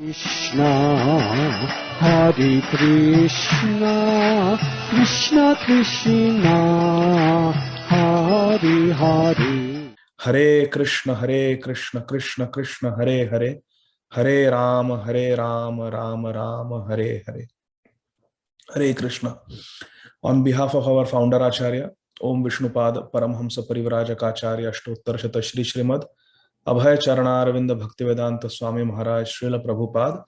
Krishna, Hare Krishna, Krishna Krishna, Hare Hare. Hare Krishna, Krishna Krishna, Hare Hare, Hare Rama, Rama Rama, Hare Hare. Hare Krishna. On behalf of our founder Acharya, Om Vishnupad Paramhamsa Parivrajaka Acharya Ashtottar Shata Shri Srimad Abhay Charana Bhaktivedanta Swami Maharaj Srila Prabhupada,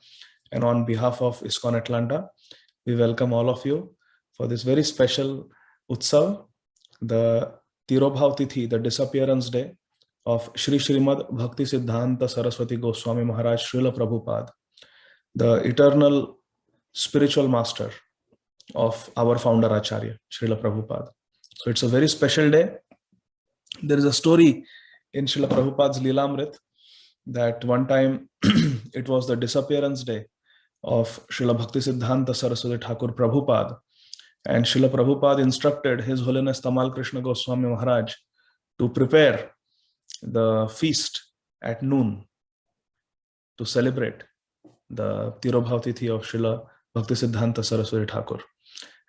and on behalf of ISKCON Atlanta, we welcome all of you for this very special Utsav, the Tirobhav Tithi, the disappearance day of Shri Srimad Bhakti Siddhanta Saraswati Goswami Maharaj Srila Prabhupada, the eternal spiritual master of our founder Acharya Srila Prabhupada. So it's a very special day. There is a story in Srila Prabhupada's Lilamrit that one time it was the disappearance day of Srila Bhakti Siddhanta Saraswati Thakur Prabhupada, and Srila Prabhupada instructed His Holiness Tamal Krishna Goswami Maharaj to prepare the feast at noon to celebrate the Tirobhav Tithi of Srila Bhakti Siddhanta Saraswati Thakur.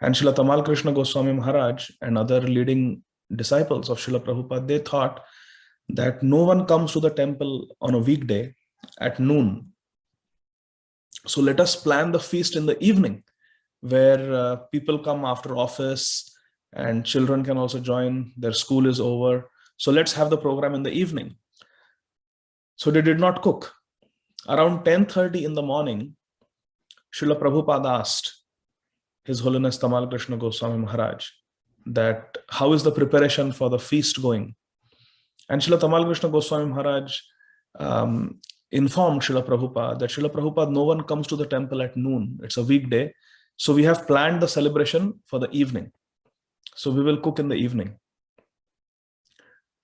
And Srila Tamal Krishna Goswami Maharaj and other leading disciples of Srila Prabhupada, they thought that no one comes to the temple on a weekday at noon. So let us plan the feast in the evening, where people come after office and children can also join, their school is over. So let's have the program in the evening. So they did not cook. Around 10:30 in the morning, Srila Prabhupada asked His Holiness Tamal Krishna Goswami Maharaj that how is the preparation for the feast going? And Srila Tamal Krishna Goswami Maharaj informed Srila Prabhupada that Srila Prabhupada, no one comes to the temple at noon. It's a weekday. So we have planned the celebration for the evening. So we will cook in the evening.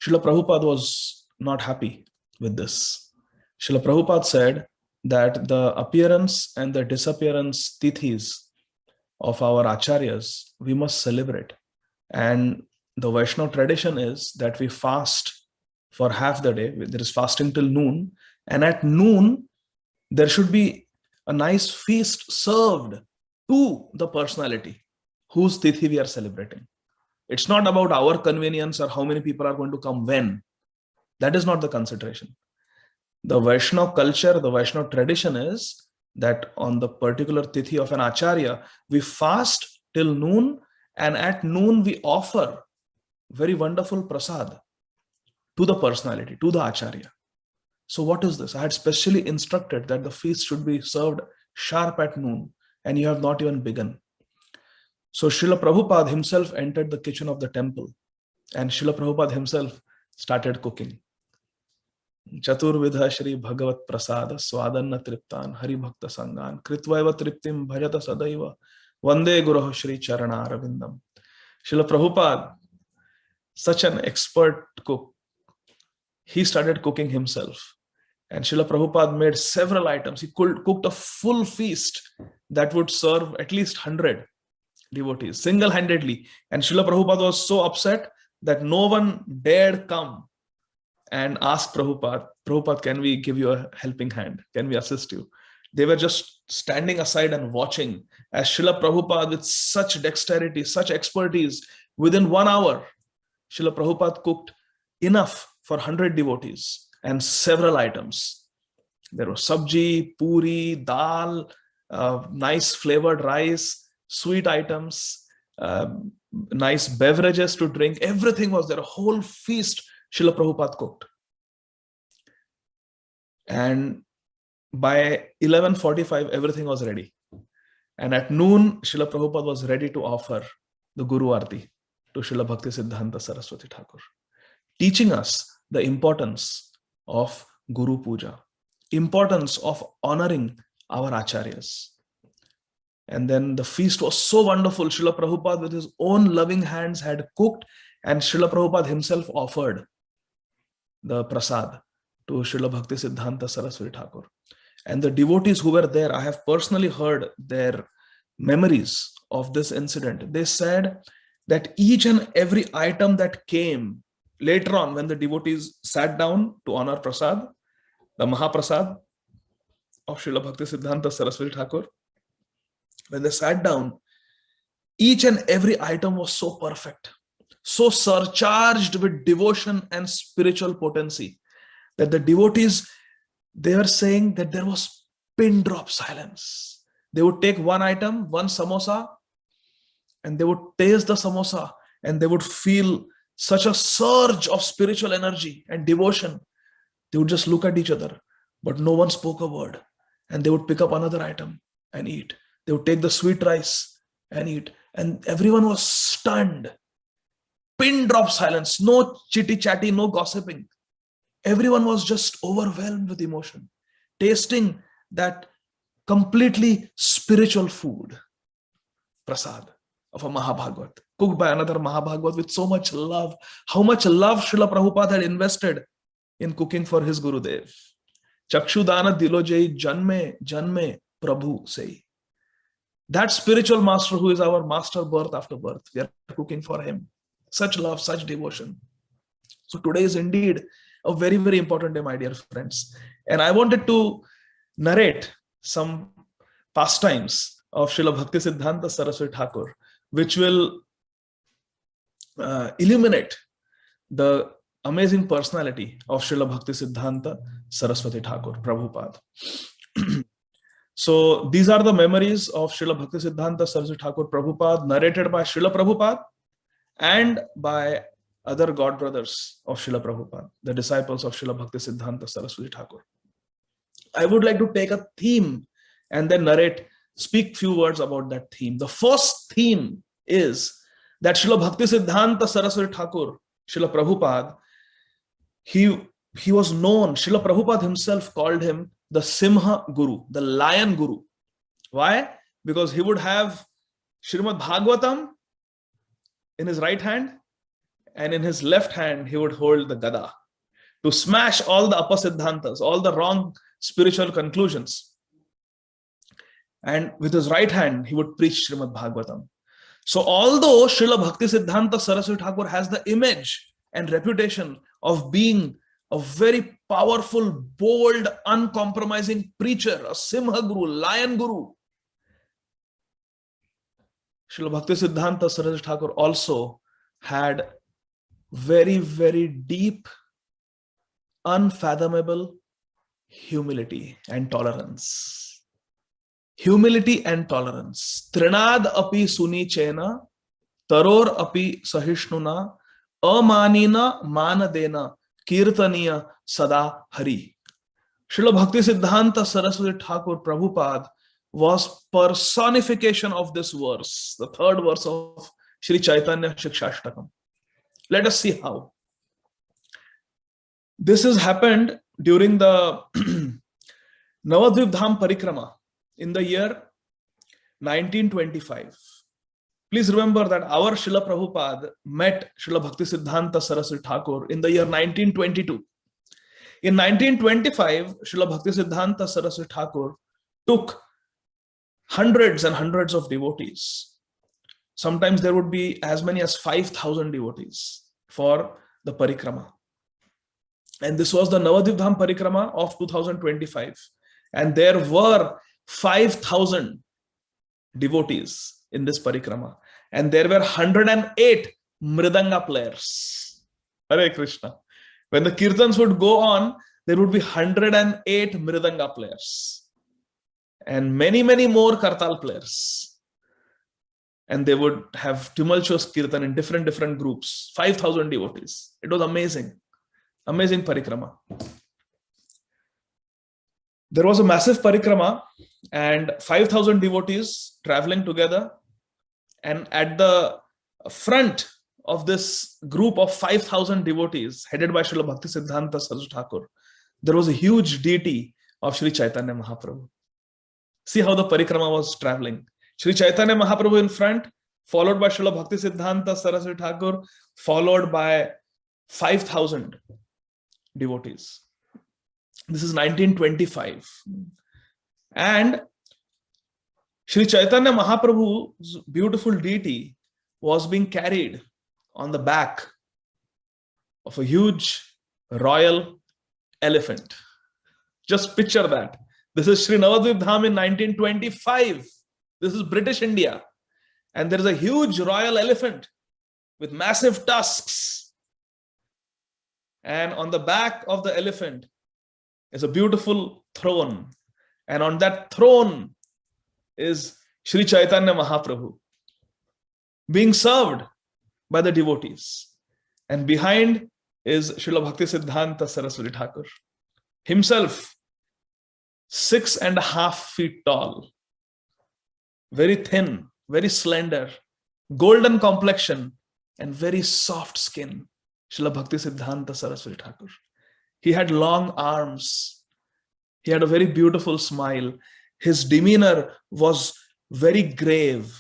Srila Prabhupada was not happy with this. Srila Prabhupada said that the appearance and the disappearance tithis of our acharyas, we must celebrate. And the Vaishnava tradition is that we fast for half the day. There is fasting till noon. And at noon, there should be a nice feast served to the personality whose tithi we are celebrating. It's not about our convenience or how many people are going to come when. That is not the consideration. The Vaishnava culture, the Vaishnava tradition is that on the particular tithi of an acharya, we fast till noon, and at noon we offer very wonderful prasad to the personality, to the acharya. So what is this? I had specially instructed that the feast should be served sharp at noon, and you have not even begun. So Srila Prabhupada himself entered the kitchen of the temple, and Srila Prabhupada himself started cooking. Chaturvidha Shri Bhagavat Prasada Swadanna Triptan Hari Bhakta Sangan Kritvaiva Triptim Bhajata Sadaiva Vande Guruh Shri Charana Arvindam. Srila Prabhupada, such an expert cook, he started cooking himself. And Srila Prabhupada made several items. He cooked a full feast that would serve at least 100 devotees single-handedly. And Srila Prabhupada was so upset that no one dared come and ask Prabhupada, Prabhupada, can we give you a helping hand? Can we assist you? They were just standing aside and watching as Srila Prabhupada, with such dexterity, such expertise, within 1 hour, Srila Prabhupada cooked enough for 100 devotees and several items. There was sabji, puri, dal, nice flavored rice, sweet items, nice beverages to drink. Everything was there. A whole feast Srila Prabhupada cooked. And by 11:45, everything was ready. And at noon, Srila Prabhupada was ready to offer the Guru Arti to Srila Bhakti Siddhanta Saraswati Thakur, teaching us the importance of Guru Puja, importance of honoring our acharyas. And then the feast was so wonderful. Srila Prabhupada with his own loving hands had cooked, and Srila Prabhupada himself offered the prasad to Srila Bhakti Siddhanta Saraswati Thakur. And the devotees who were there, I have personally heard their memories of this incident. They said that each and every item that came later on, when the devotees sat down to honor prasad, the Mahaprasad, of Srila Bhaktisiddhanta Saraswati Thakur. When they sat down, each and every item was so perfect, so surcharged with devotion and spiritual potency, that the devotees, they were saying that there was pin drop silence. They would take one item, one samosa, and they would taste the samosa, and they would feel such a surge of spiritual energy and devotion. They would just look at each other, but no one spoke a word. And they would pick up another item and eat. They would take the sweet rice and eat. And everyone was stunned. Pin drop silence, no chitty chatty, no gossiping. Everyone was just overwhelmed with emotion, tasting that completely spiritual food, prasad of a Mahabhagavad, cooked by another Mahabhagavad with so much love. How much love Srila Prabhupada had invested in cooking for his Gurudev. Chakshudana dilojai janme janme Prabhu say. That spiritual master who is our master birth after birth, we are cooking for him. Such love, such devotion. So today is indeed a very, very important day, my dear friends. And I wanted to narrate some pastimes of Srila Bhaktisiddhanta Saraswati Thakur, which will illuminate the amazing personality of Srila Bhaktisiddhanta Saraswati Thakur, Prabhupada. So these are the memories of Srila Bhaktisiddhanta Saraswati Thakur, Prabhupada, narrated by Srila Prabhupada and by other god brothers of Srila Prabhupada, the disciples of Srila Bhaktisiddhanta Saraswati Thakur. I would like to take a theme and then speak few words about that theme. The first theme is that Srila Bhaktisiddhanta Saraswati Thakur, Srila Prabhupada, he was known, Srila Prabhupada himself called him the Simha Guru, the Lion Guru. Why? Because he would have Srimad Bhagavatam in his right hand, and in his left hand, he would hold the Gada to smash all the Apasiddhantas, all the wrong spiritual conclusions. And with his right hand, he would preach Srimad Bhagavatam. So although Srila Bhaktisiddhanta Saraswati Thakur has the image and reputation of being a very powerful, bold, uncompromising preacher, a Simha Guru, Lion Guru, Srila Bhaktisiddhanta Saraswati Thakur also had very, very deep, unfathomable humility and tolerance. Humility and tolerance. Trinad api suni chena, taror api sahishnuna, amanina manadena, kirtaniya sada hari. Srila Bhaktisiddhanta Saraswati Thakur, Prabhupada, was personification of this verse, the third verse of Sri Chaitanya Shikshashtakam. Let us see how. This has happened during the Navadvip Dham Parikrama in the year 1925. Please remember that our Srila Prabhupada met Srila Bhaktisiddhanta Saraswati Thakur in the year 1922. In 1925, Srila Bhaktisiddhanta Saraswati Thakur took hundreds and hundreds of devotees. Sometimes there would be as many as 5,000 devotees for the parikrama. And this was the Navadvip Dham Parikrama of 2025. And there were 5,000 devotees in this parikrama. And there were 108 Mridanga players. Hare Krishna. When the kirtans would go on, there would be 108 Mridanga players. And many, many more Kartal players. And they would have tumultuous kirtan in different groups. 5,000 devotees. It was amazing. Amazing parikrama. There was a massive parikrama and 5,000 devotees traveling together. And at the front of this group of 5,000 devotees, headed by Srila Bhaktisiddhanta Saraswati Thakur, there was a huge deity of Sri Chaitanya Mahaprabhu. See how the parikrama was traveling. Sri Chaitanya Mahaprabhu in front, followed by Srila Bhaktisiddhanta Saraswati Thakur, followed by 5,000 devotees. This is 1925. And Sri Chaitanya Mahaprabhu's beautiful deity was being carried on the back of a huge royal elephant. Just picture that. This is Sri Navadvip Dham in 1925. This is British India. And there is a huge royal elephant with massive tusks. And on the back of the elephant is a beautiful throne. And on that throne is Sri Chaitanya Mahaprabhu being served by the devotees. And behind is Srila Bhaktisiddhanta Saraswati Thakur, himself 6.5 feet tall, very thin, very slender, golden complexion, and very soft skin. Srila Bhaktisiddhanta Saraswati Thakur. He had long arms. He had a very beautiful smile. His demeanor was very grave,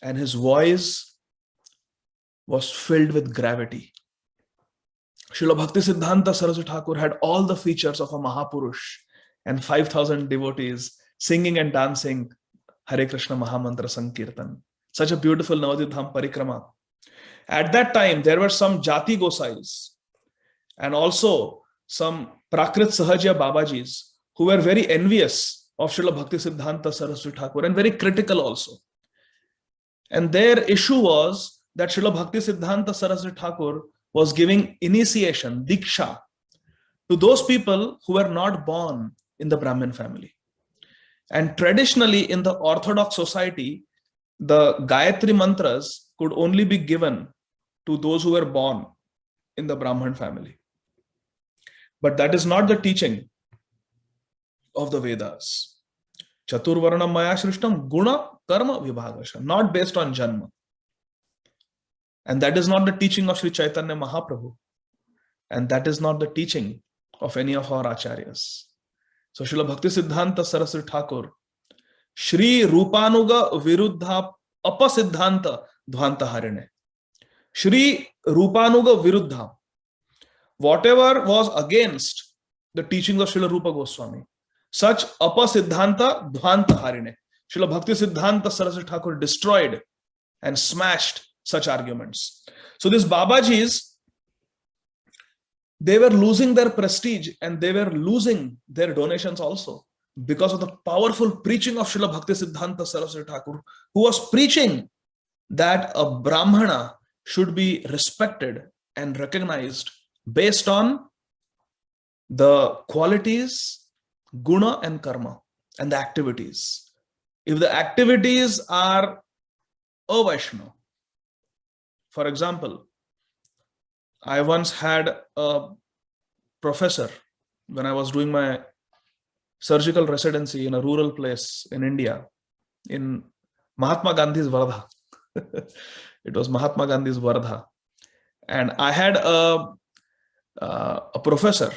and his voice was filled with gravity. Srila Bhaktisiddhanta Saraswati Thakur had all the features of a Mahapurush, and 5,000 devotees singing and dancing Hare Krishna Mahamantra Sankirtan. Such a beautiful Navadvip Dham Parikrama. At that time, there were some Jati Gosais and also some Prakrit Sahajya Babajis who were very envious of Srila Bhaktisiddhanta Saraswati Thakur and very critical also. And their issue was that Srila Bhaktisiddhanta Saraswati Thakur was giving initiation, diksha, to those people who were not born in the Brahmin family. And traditionally in the Orthodox society, the Gayatri mantras could only be given to those who were born in the Brahman family. But that is not the teaching of the Vedas. Chaturvarnam maya shrishtam guna karma vibhagasha, not based on janma. And that is not the teaching of Sri Chaitanya Mahaprabhu. And that is not the teaching of any of our acharyas. So Srila Bhaktisiddhanta Saraswati Thakur, Shri Rupanuga Viruddha Apasiddhanta Dhvanta Harine. Shri Rupanuga Viruddha, whatever was against the teachings of Srila Rupa Goswami, such Apasiddhanta Dhvanta Harine. Srila Bhaktisiddhanta Saraswati Thakur destroyed and smashed such arguments. So these Babajis, they were losing their prestige and they were losing their donations also because of the powerful preaching of Srila Bhaktisiddhanta Saraswati Thakur, who was preaching that a Brahmana should be respected and recognized based on the qualities, guna and karma, and the activities. If the activities are Vaishnava, for example, I once had a professor when I was doing my surgical residency in a rural place in India, in Mahatma Gandhi's Vardha. It was Mahatma Gandhi's Vardha. And I had a professor,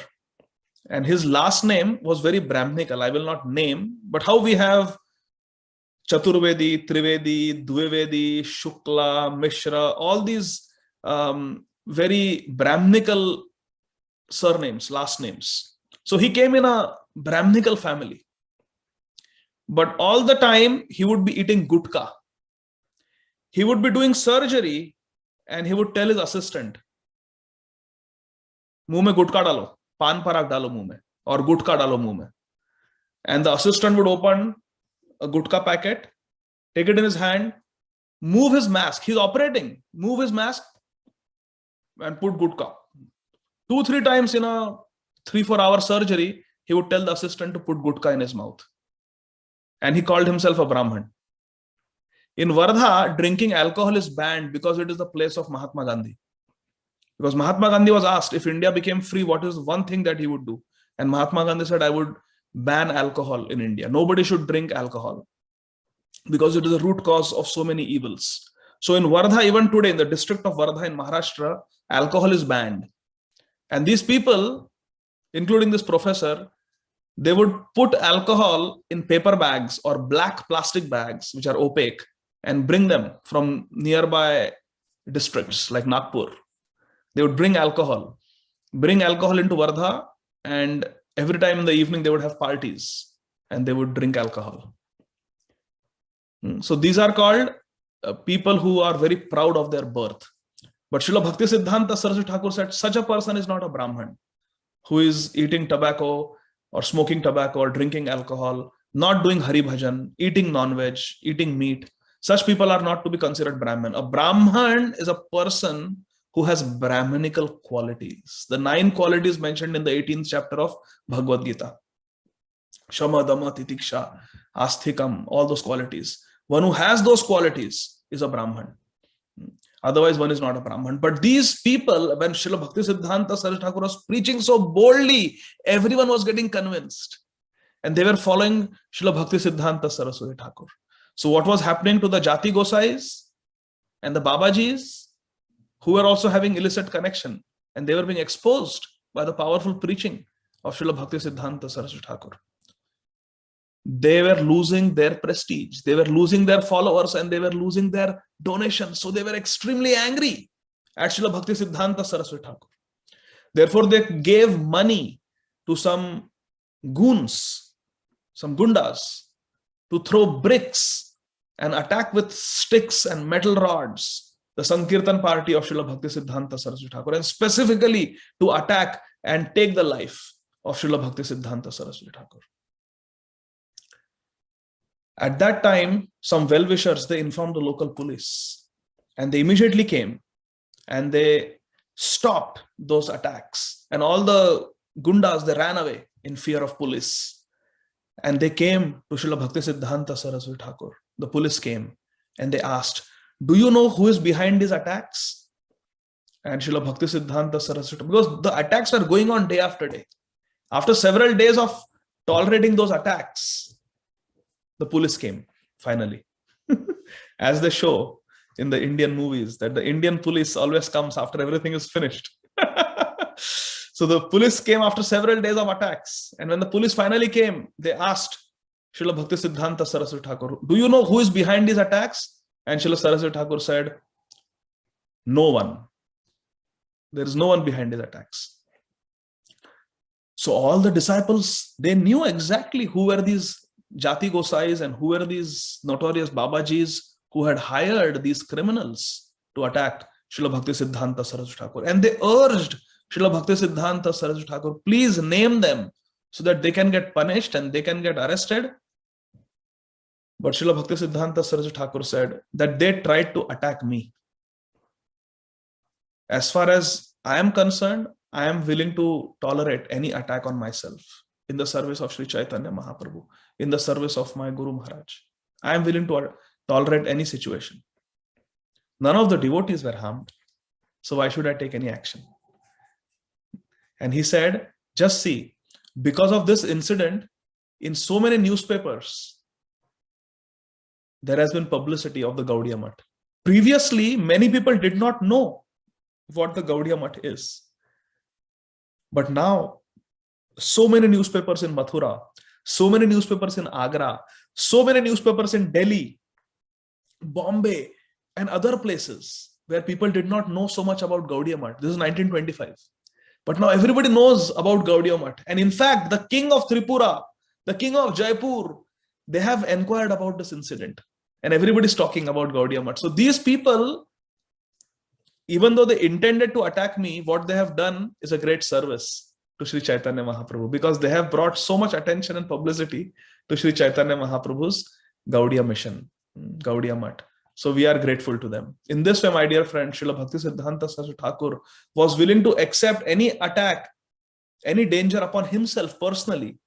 and his last name was very Brahminical. I will not name, but how we have Chaturvedi, Trivedi, Dvivedi, Shukla, Mishra, all these very Brahminical surnames, last names. So he came in a Brahminical family. But all the time he would be eating gutka. He would be doing surgery and he would tell his assistant, मुंह में गुटका डालो, पान पराग डालो मुंह में, और गुटका डालो मुंह में. And the assistant would open a gutka packet, take it in his hand, move his mask. He's operating, move his mask and put gutka. 2-3 times in a 3-4 hour surgery, he would tell the assistant to put gutka in his mouth. And he called himself a Brahman. In Vardha, drinking alcohol is banned because it is the place of Mahatma Gandhi. Because Mahatma Gandhi was asked, if India became free, what is one thing that he would do? And Mahatma Gandhi said, I would ban alcohol in India. Nobody should drink alcohol because it is the root cause of so many evils. So in Vardha, even today, in the district of Vardha in Maharashtra, alcohol is banned. And these people, including this professor, they would put alcohol in paper bags or black plastic bags, which are opaque, and bring them from nearby districts like Nagpur. They would bring alcohol into Vardha, and every time in the evening they would have parties and they would drink alcohol. So these are called people who are very proud of their birth. But Srila Bhaktisiddhanta Saraswati Thakur said such a person is not a Brahman who is eating tobacco, or smoking tobacco or drinking alcohol, not doing Hari Bhajan, eating non-veg, eating meat. Such people are not to be considered Brahman. A Brahman is a person who has Brahmanical qualities. The 9 qualities mentioned in the 18th chapter of Bhagavad Gita. Shama, Dama, Titiksha, Asthikam, all those qualities. One who has those qualities is a Brahman. Otherwise, one is not a Brahman. But these people, when Srila Bhaktisiddhanta Saraswati Thakur was preaching so boldly, everyone was getting convinced. And they were following Srila Bhaktisiddhanta Saraswati Thakur. So what was happening to the Jati Gosais and the Babajis, who were also having illicit connection, and they were being exposed by the powerful preaching of Srila Bhaktisiddhanta Saraswati Thakur. They were losing their prestige, they were losing their followers, and they were losing their donations. So they were extremely angry at Srila Bhaktisiddhanta Saraswati Thakur. Therefore, they gave money to some goons, some gundas, to throw bricks and attack with sticks and metal rods the Sankirtan party of Srila Bhaktisiddhanta Saraswati Thakur, and specifically to attack and take the life of Srila Bhaktisiddhanta Saraswati Thakur. At that time, some well-wishers, they informed the local police, and they immediately came and they stopped those attacks, and all the gundas, they ran away in fear of police. And they came to Srila Bhaktisiddhanta Saraswati Thakur. The police came and they asked, do you know who is behind these attacks? And Srila Bhaktisiddhanta Saraswati, because the attacks were going on day after day. After several days of tolerating those attacks, the police came finally. As they show in the Indian movies, that the Indian police always comes after everything is finished. So the police came after several days of attacks. And when the police finally came, they asked Srila Bhaktisiddhanta Saraswati Thakur, do you know who is behind these attacks? And Srila Saraswati Thakur said, no one. There is no one behind these attacks. So all the disciples, they knew exactly who were these Jati Gosais and who were these notorious Babajis who had hired these criminals to attack Srila Bhaktisiddhanta Saraswati Thakur. And they urged Srila Bhaktisiddhanta Saraswati Thakur, please name them so that they can get punished and they can get arrested. But Srila Bhaktisiddhanta Saraswati Thakur said that they tried to attack me. As far as I am concerned, I am willing to tolerate any attack on myself in the service of Sri Chaitanya Mahaprabhu, in the service of my Guru Maharaj. I am willing to tolerate any situation. None of the devotees were harmed, so why should I take any action? And he said, just see, because of this incident, in so many newspapers, there has been publicity of the Gaudiya Math. Previously, many people did not know what the Gaudiya Math is. But now, so many newspapers in Mathura, so many newspapers in Agra, so many newspapers in Delhi, Bombay, and other places where people did not know so much about Gaudiya Math. This is 1925. But now everybody knows about Gaudiya Math. And in fact, the king of Tripura, the king of Jaipur, they have inquired about this incident. And everybody's talking about Gaudiya Math. So these people, even though they intended to attack me, what they have done is a great service to Sri Chaitanya Mahaprabhu, because they have brought so much attention and publicity to Sri Chaitanya Mahaprabhu's Gaudiya mission, Gaudiya Math. So we are grateful to them. In this way, my dear friend, Srila Bhaktisiddhanta Saraswati Thakur was willing to accept any attack, any danger upon himself personally,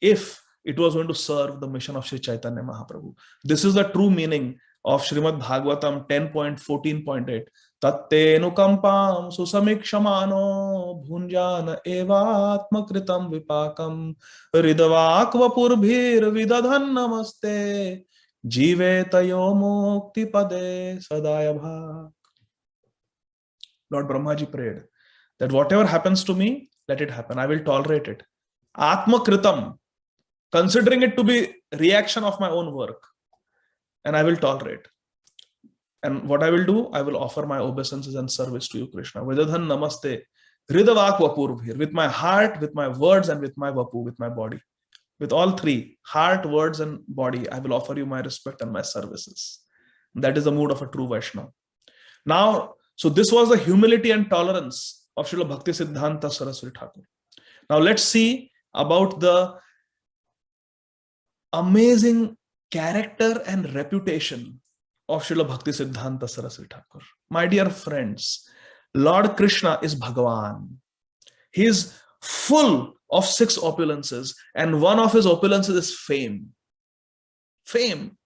if it was going to serve the mission of Sri Chaitanya Mahaprabhu. This is the true meaning of Srimad Bhagavatam 10.14.8. Tatte nukampam susamikshamano bhunjana evatma kritam vipakam ridavakva purbhir vidadhan namaste jive tayo mukti pade sadaya bhak. Lord Brahmaji prayed that whatever happens to me, let it happen. I will tolerate it. Atma kritam, considering it to be reaction of my own work, and I will tolerate. And what I will do, I will offer my obeisances and service to you, Krishna. Vidadhan namaste, hridavak vapurvir, with my heart, with my words, and with my vapu, with my body. With all three, heart, words, and body, I will offer you my respect and my services. That is the mood of a true Vaishnava. Now, so this was the humility and tolerance of Srila Bhaktisiddhanta Saraswati Thakur. Now let's see about the amazing character and reputation of Srila Bhakti Siddhanta Saraswati Thakur. My dear friends, Lord Krishna is Bhagavan. He is full of 6 opulences, and one of his opulences is fame. Fame.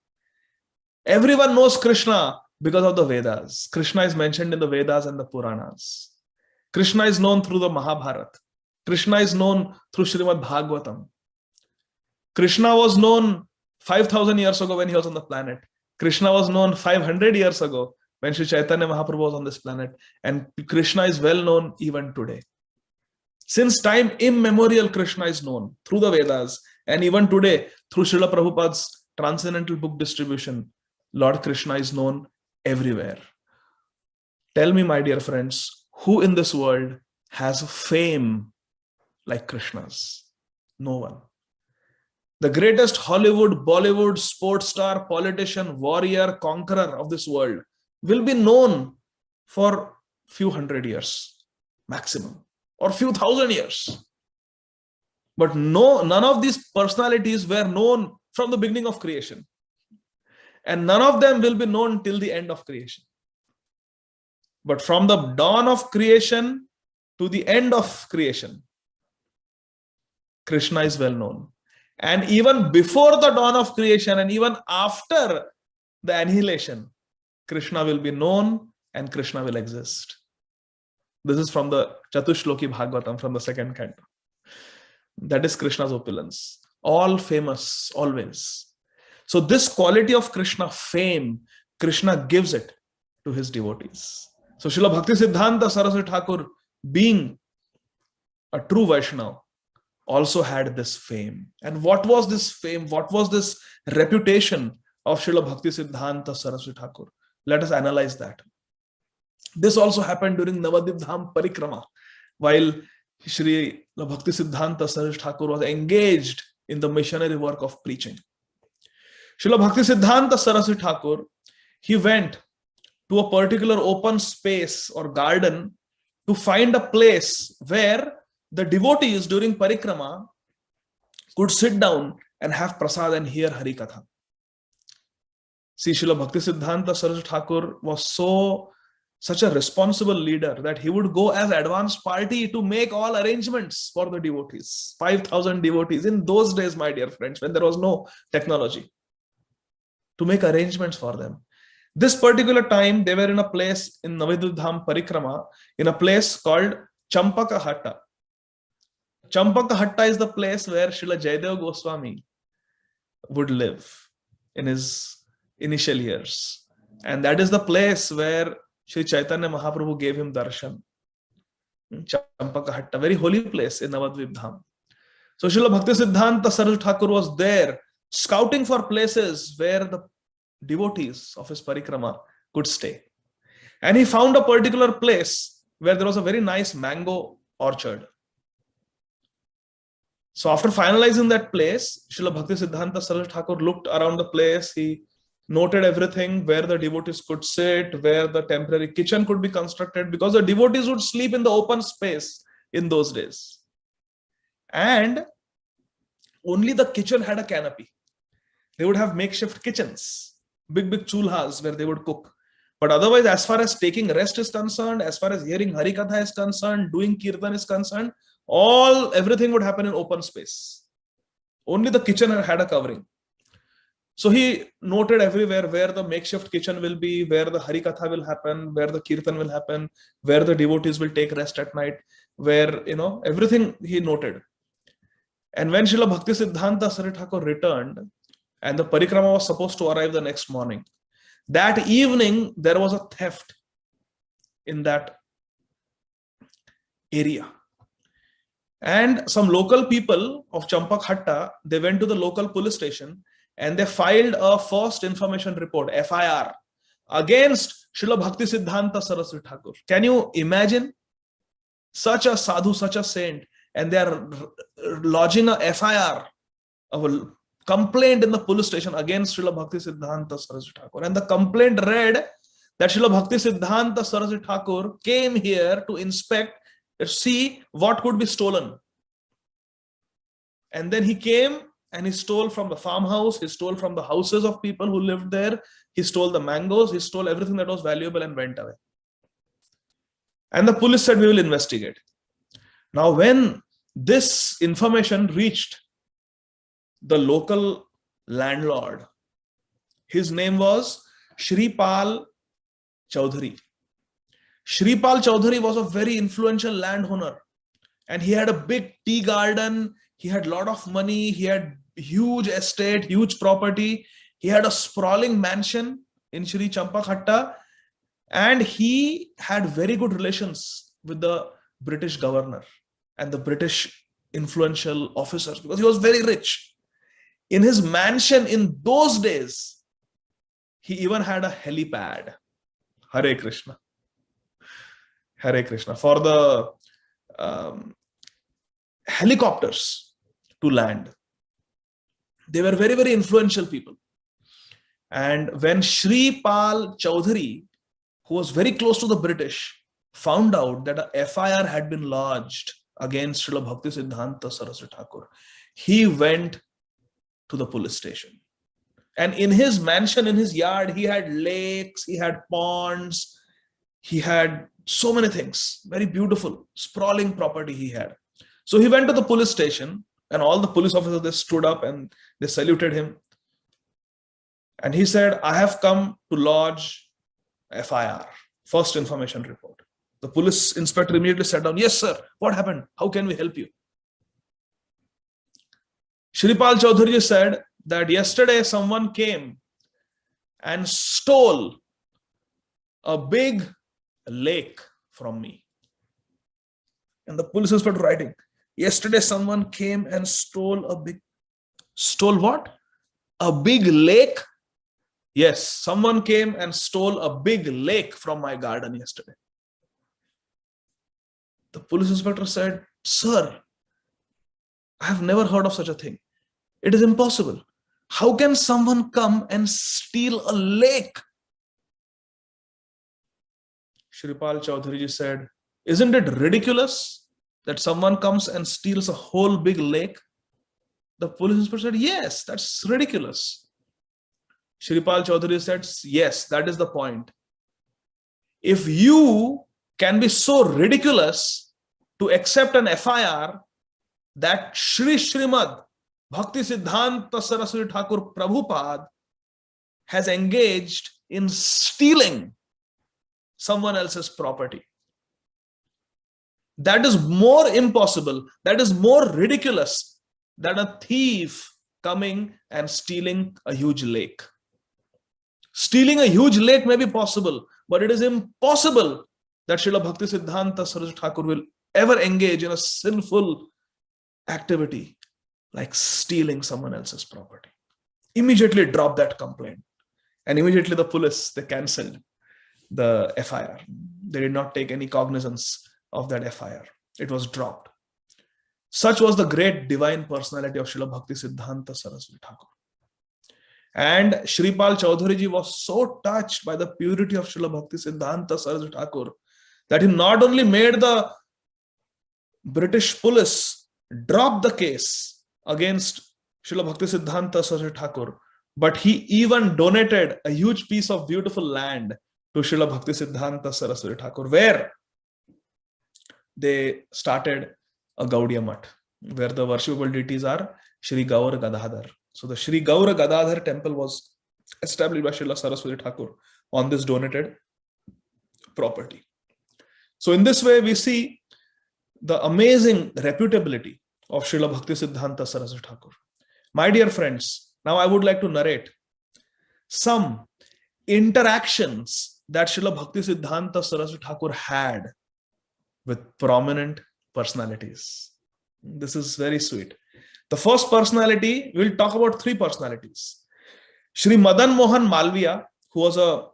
Everyone knows Krishna because of the Vedas. Krishna is mentioned in the Vedas and the Puranas. Krishna is known through the Mahabharata. Krishna is known through Srimad Bhagavatam. Krishna was known 5,000 years ago when he was on the planet. Krishna was known 500 years ago when Sri Chaitanya Mahaprabhu was on this planet. And Krishna is well known even today. Since time immemorial, Krishna is known through the Vedas. And even today, through Srila Prabhupada's transcendental book distribution, Lord Krishna is known everywhere. Tell me, my dear friends, who in this world has fame like Krishna's? No one. The greatest Hollywood, Bollywood, sports star, politician, warrior, conqueror of this world will be known for few hundred years maximum, or few thousand years. But none of these personalities were known from the beginning of creation. And none of them will be known till the end of creation. But from the dawn of creation to the end of creation, Krishna is well known. And even before the dawn of creation and even after the annihilation, Krishna will be known and Krishna will exist. This is from the Chatushloki Bhagavatam, from the 2nd canto. That is Krishna's opulence. All famous, always. So this quality of Krishna fame, Krishna gives it to his devotees. So Srila Bhakti Siddhanta Saraswati Thakur, being a true Vaishnava, also had this fame. And what was this fame? What was this reputation of Srila Bhakti Siddhanta Saraswati Thakur? Let us analyze that. This also happened during Navadvip Dham Parikrama, while Sri Bhakti Siddhanta Saraswati Thakur was engaged in the missionary work of preaching. Srila Bhakti Siddhanta Saraswati Thakur, he went to a particular open space or garden to find a place where the devotees during Parikrama could sit down and have prasad and hear Harikatha. See, Srila Bhakti Siddhanta Saraswati Thakur was such a responsible leader that he would go as advance party to make all arrangements for the devotees. 5,000 devotees in those days, my dear friends, when there was no technology, to make arrangements for them. This particular time, they were in a place in Navadvip Dham Parikrama, in a place called Champaka Hatta. Champaka Hatta is the place where Srila Jayadeva Goswami would live in his initial years. And that is the place where Sri Chaitanya Mahaprabhu gave him darshan. Champaka Hatta, very holy place in Navadvip Dham. So Srila Bhakti Siddhanta Saraswati Thakur was there scouting for places where the devotees of his parikrama could stay. And he found a particular place where there was a very nice mango orchard. So after finalizing that place, Srila Bhakti Siddhanta Saraswati Thakur looked around the place. He noted everything, where the devotees could sit, where the temporary kitchen could be constructed, because the devotees would sleep in the open space in those days. And only the kitchen had a canopy. They would have makeshift kitchens, big chulhas where they would cook. But otherwise, as far as taking rest is concerned, as far as hearing Harikatha is concerned, doing Kirtan is concerned, everything would happen in open space. Only the kitchen had a covering. So he noted everywhere where the makeshift kitchen will be, where the Harikatha will happen, where the Kirtan will happen, where the devotees will take rest at night, where, everything he noted. And when Srila Bhakti Siddhanta Saraswati Thakur returned, and the parikrama was supposed to arrive the next morning, that evening there was a theft in that area. And some local people of Champak Hatta, they went to the local police station and they filed a first information report, FIR, against Srila Bhakti Siddhanta Saraswati Thakur. Can you imagine? Such a sadhu, such a saint, and they are lodging a FIR, a complaint in the police station against Srila Bhakti Siddhanta Saraswati Thakur. And the complaint read that Srila Bhakti Siddhanta Saraswati Thakur came here to inspect, see what could be stolen. And then he came and he stole from the farmhouse, he stole from the houses of people who lived there, he stole the mangoes, he stole everything that was valuable and went away. And the police said, we will investigate. Now, when this information reached the local landlord, his name was Shripal Chaudhary. Shripal Chaudhary was a very influential landowner, and he had a big tea garden. He had a lot of money. He had huge estate, huge property. He had a sprawling mansion in Shri Champakhatta, and he had very good relations with the British governor and the British influential officers because he was very rich. In his mansion in those days, he even had a helipad. Hare Krishna. Hare Krishna. For the helicopters to land. They were very, very influential people. And when Shripal Chaudhary, who was very close to the British, found out that a FIR had been lodged against Srila Bhaktisiddhanta Saraswati Thakur, he went to the police station. And in his mansion, in his yard, he had lakes, he had ponds, he had so many things, very beautiful, sprawling property he had. So he went to the police station, and all the police officers, they stood up and they saluted him. And he said, I have come to lodge FIR, first information report. The police inspector immediately sat down. Yes, sir. What happened? How can we help you? Shripal Chaudhary said that yesterday someone came and stole a big lake from me. And the police inspector writing, yesterday someone came and stole what? A big lake? Yes, someone came and stole a big lake from my garden yesterday. The police inspector said, sir, I have never heard of such a thing. It is impossible. How can someone come and steal a lake? Shripal Chaudhary said, isn't it ridiculous that someone comes and steals a whole big lake? The police inspector said, yes, that's ridiculous. Shripal Chaudhary said, yes, that is the point. If you can be so ridiculous to accept an FIR that Srimad Bhaktisiddhanta Saraswati Thakur Prabhupada has engaged in stealing someone else's property, that is more impossible, that is more ridiculous than a thief coming and stealing a huge lake. Stealing a huge lake may be possible, but it is impossible that Srila Bhaktisiddhanta Saraswati Thakur will ever engage in a sinful activity like stealing someone else's property. Immediately drop that complaint. And immediately the police, they cancelled the FIR. They did not take any cognizance of that FIR. It was dropped. Such was the great divine personality of Srila Bhaktisiddhanta Saraswati Thakur. And Shripal Chaudhary ji was so touched by the purity of Srila Bhaktisiddhanta Saraswati Thakur that he not only made the British police drop the case against Srila Bhaktisiddhanta Saraswati Thakur, but he even donated a huge piece of beautiful land to Srila Bhaktisiddhanta Saraswati Thakur, where they started a Gaudiya Math, where the worshipable deities are Shri Gaur Gadadhar. So the Shri Gaur Gadadhar temple was established by Srila Saraswati Thakur on this donated property. So in this way, we see the amazing reputability of Srila Bhaktisiddhanta Saraswati Thakur. My dear friends, now I would like to narrate some interactions that Srila Bhaktisiddhanta Saraswati Thakur had with prominent personalities. This is very sweet. The first personality, we'll talk about three personalities. Shri Madan Mohan Malviya, who was a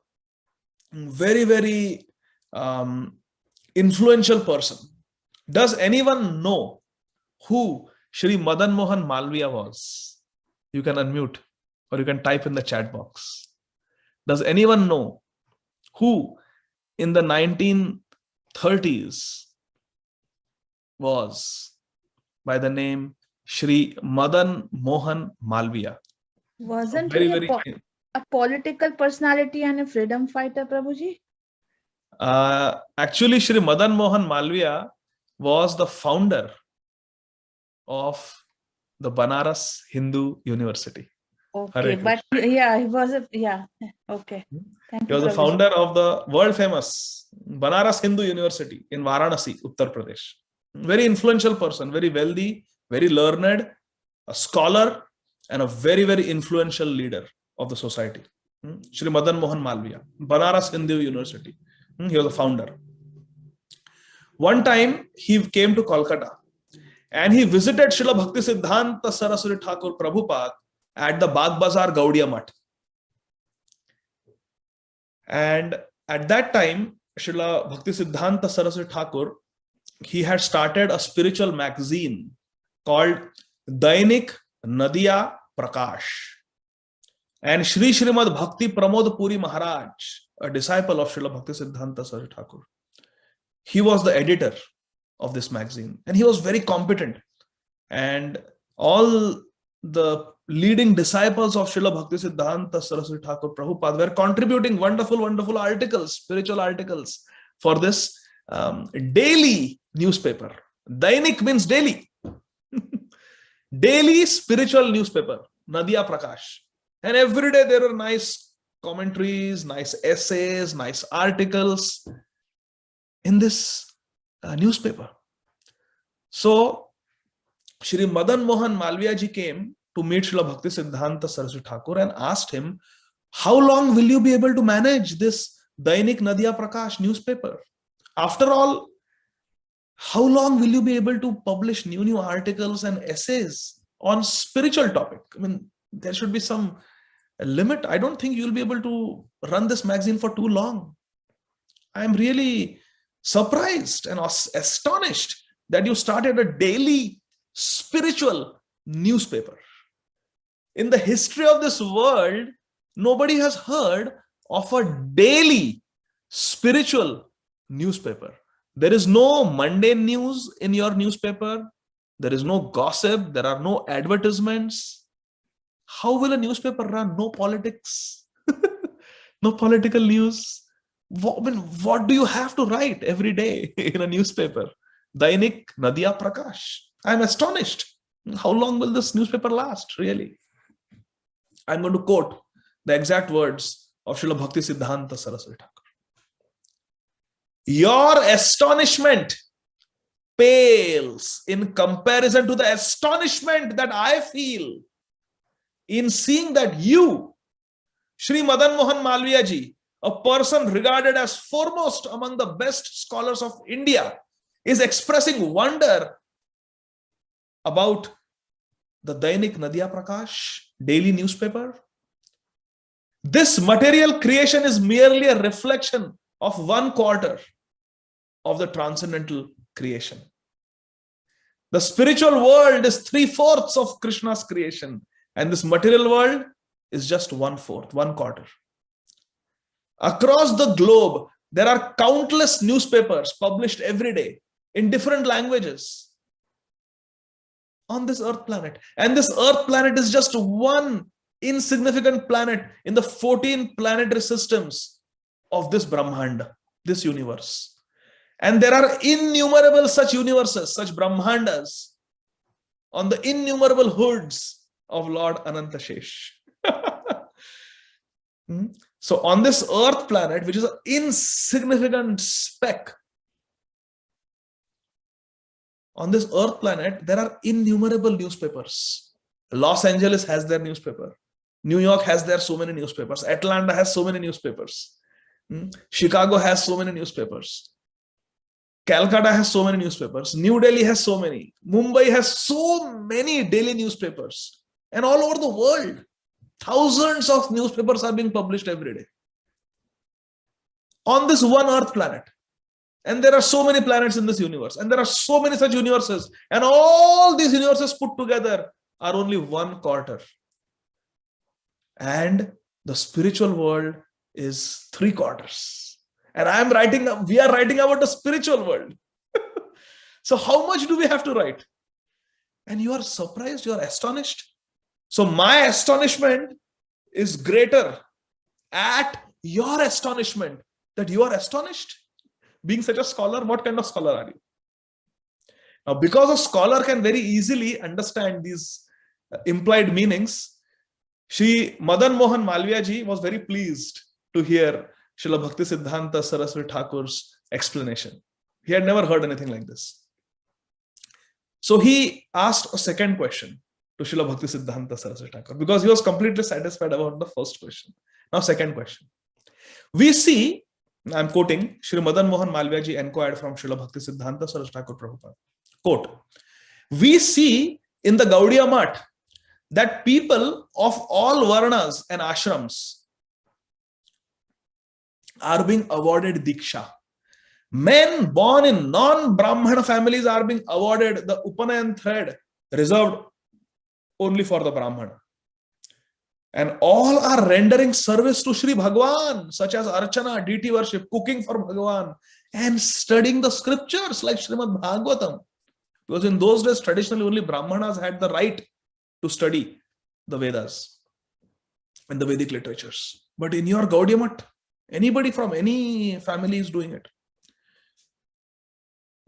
very, very influential person. Does anyone know who Shri Madan Mohan Malviya was? You can unmute or you can type in the chat box. Does anyone know who in the 1930s was by the name Shri Madan Mohan Malviya. Wasn't Very, he very. a political personality and a freedom fighter, Prabhuji? Actually, Shri Madan Mohan Malviya was the founder of the Banaras Hindu University. Okay, but yeah, he was a, yeah, okay. Thank He you, was the Prabhuji. founder of the world famous Banaras Hindu University in Varanasi, Uttar Pradesh. Very influential person, very wealthy, very learned, a scholar, and a very, very influential leader of the society. Shri Madan Mohan Malviya, Banaras Hindu University. He was the founder. One time he came to Kolkata and he visited Srila Bhakti Siddhanta Saraswati Thakur Prabhupada at the Bagh Bazar Gaudiya Math. And at that time, Srila Bhakti Siddhanta Saraswati Thakur, he had started a spiritual magazine called Dainik Nadiya Prakash. And Shri Srimad Bhakti Pramod Puri Maharaj, a disciple of Srila Bhakti Siddhanta Saraswati Thakur, he was the editor of this magazine and he was very competent. And all the leading disciples of Srila Bhakti Siddhanta Saraswati Thakur Prabhupada were contributing wonderful, wonderful articles, spiritual articles for this daily newspaper. Dainik means daily. Daily spiritual newspaper, Nadiya Prakash. And every day there were nice commentaries, nice essays, nice articles in this newspaper. So, Shri Madan Mohan Malviya ji came to meet Srila Bhakti Siddhanta Saraswati Thakur and asked him, how long will you be able to manage this Dainik Nadiya Prakash newspaper? After all, how long will you be able to publish new articles and essays on spiritual topic? I mean, there should be some limit. I don't think you'll be able to run this magazine for too long. I'm really surprised and astonished that you started a daily spiritual newspaper. In the history of this world, nobody has heard of a daily spiritual newspaper. There is no mundane news in your newspaper. There is no gossip. There are no advertisements. How will a newspaper run? No politics, no political news. What do you have to write every day in a newspaper? Dainik Nadiya Prakash. I'm astonished. How long will this newspaper last, really? I'm going to quote the exact words of Srila Bhakti Siddhanta Saraswati Thakur. Your astonishment pales in comparison to the astonishment that I feel in seeing that you, Shri Madan Mohan Malviya ji, a person regarded as foremost among the best scholars of India, is expressing wonder about the Dainik Nadiya Prakash daily newspaper. This material creation is merely a reflection of 1/4 of the transcendental creation. The spiritual world is 3/4 of Krishna's creation, and this material world is just 1/4, 1/4. Across the globe, there are countless newspapers published every day in different languages on this earth planet. And this earth planet is just one insignificant planet in the 14 planetary systems of this Brahmanda, this universe. And there are innumerable such universes, such Brahmandas on the innumerable hoods of Lord Anantashesh. So on this earth planet, which is an insignificant speck, on this earth planet, there are innumerable newspapers. Los Angeles has their newspaper. New York has their so many newspapers. Atlanta has so many newspapers. Chicago has so many newspapers. Calcutta has so many newspapers. New Delhi has so many. Mumbai has so many daily newspapers. And all over the world, thousands of newspapers are being published every day. On this one earth planet. And there are so many planets in this universe. And there are so many such universes. And all these universes put together are only 1/4. And the spiritual world is 3/4. And we are writing about the spiritual world. So how much do we have to write? And you are surprised, you are astonished. So my astonishment is greater at your astonishment that you are astonished. Being such a scholar, what kind of scholar are you? Now, because a scholar can very easily understand these implied meanings, Shri Madan Mohan Malviya ji was very pleased to hear Srila Bhakti Siddhanta Saraswati Thakur's explanation. He had never heard anything like this. So he asked a second question to Srila Bhakti Siddhanta Saraswati Thakur because he was completely satisfied about the first question. Now, second question. We see, I'm quoting, Shri Madan Mohan Malviya ji inquired from Srila Bhakti Siddhanta Saraswati Thakur Prabhupada. Quote, we see in the Gaudiya Math that people of all varnas and ashrams are being awarded diksha. Men born in non-Brahmana families are being awarded the Upanayan thread reserved only for the Brahmana. And all are rendering service to Sri Bhagwan, such as Archana, deity worship, cooking for Bhagwan, and studying the scriptures like Srimad Bhagavatam. Because in those days, traditionally only Brahmanas had the right to study the Vedas and the Vedic literatures. But in your Gaudiya Math, anybody from any family is doing it.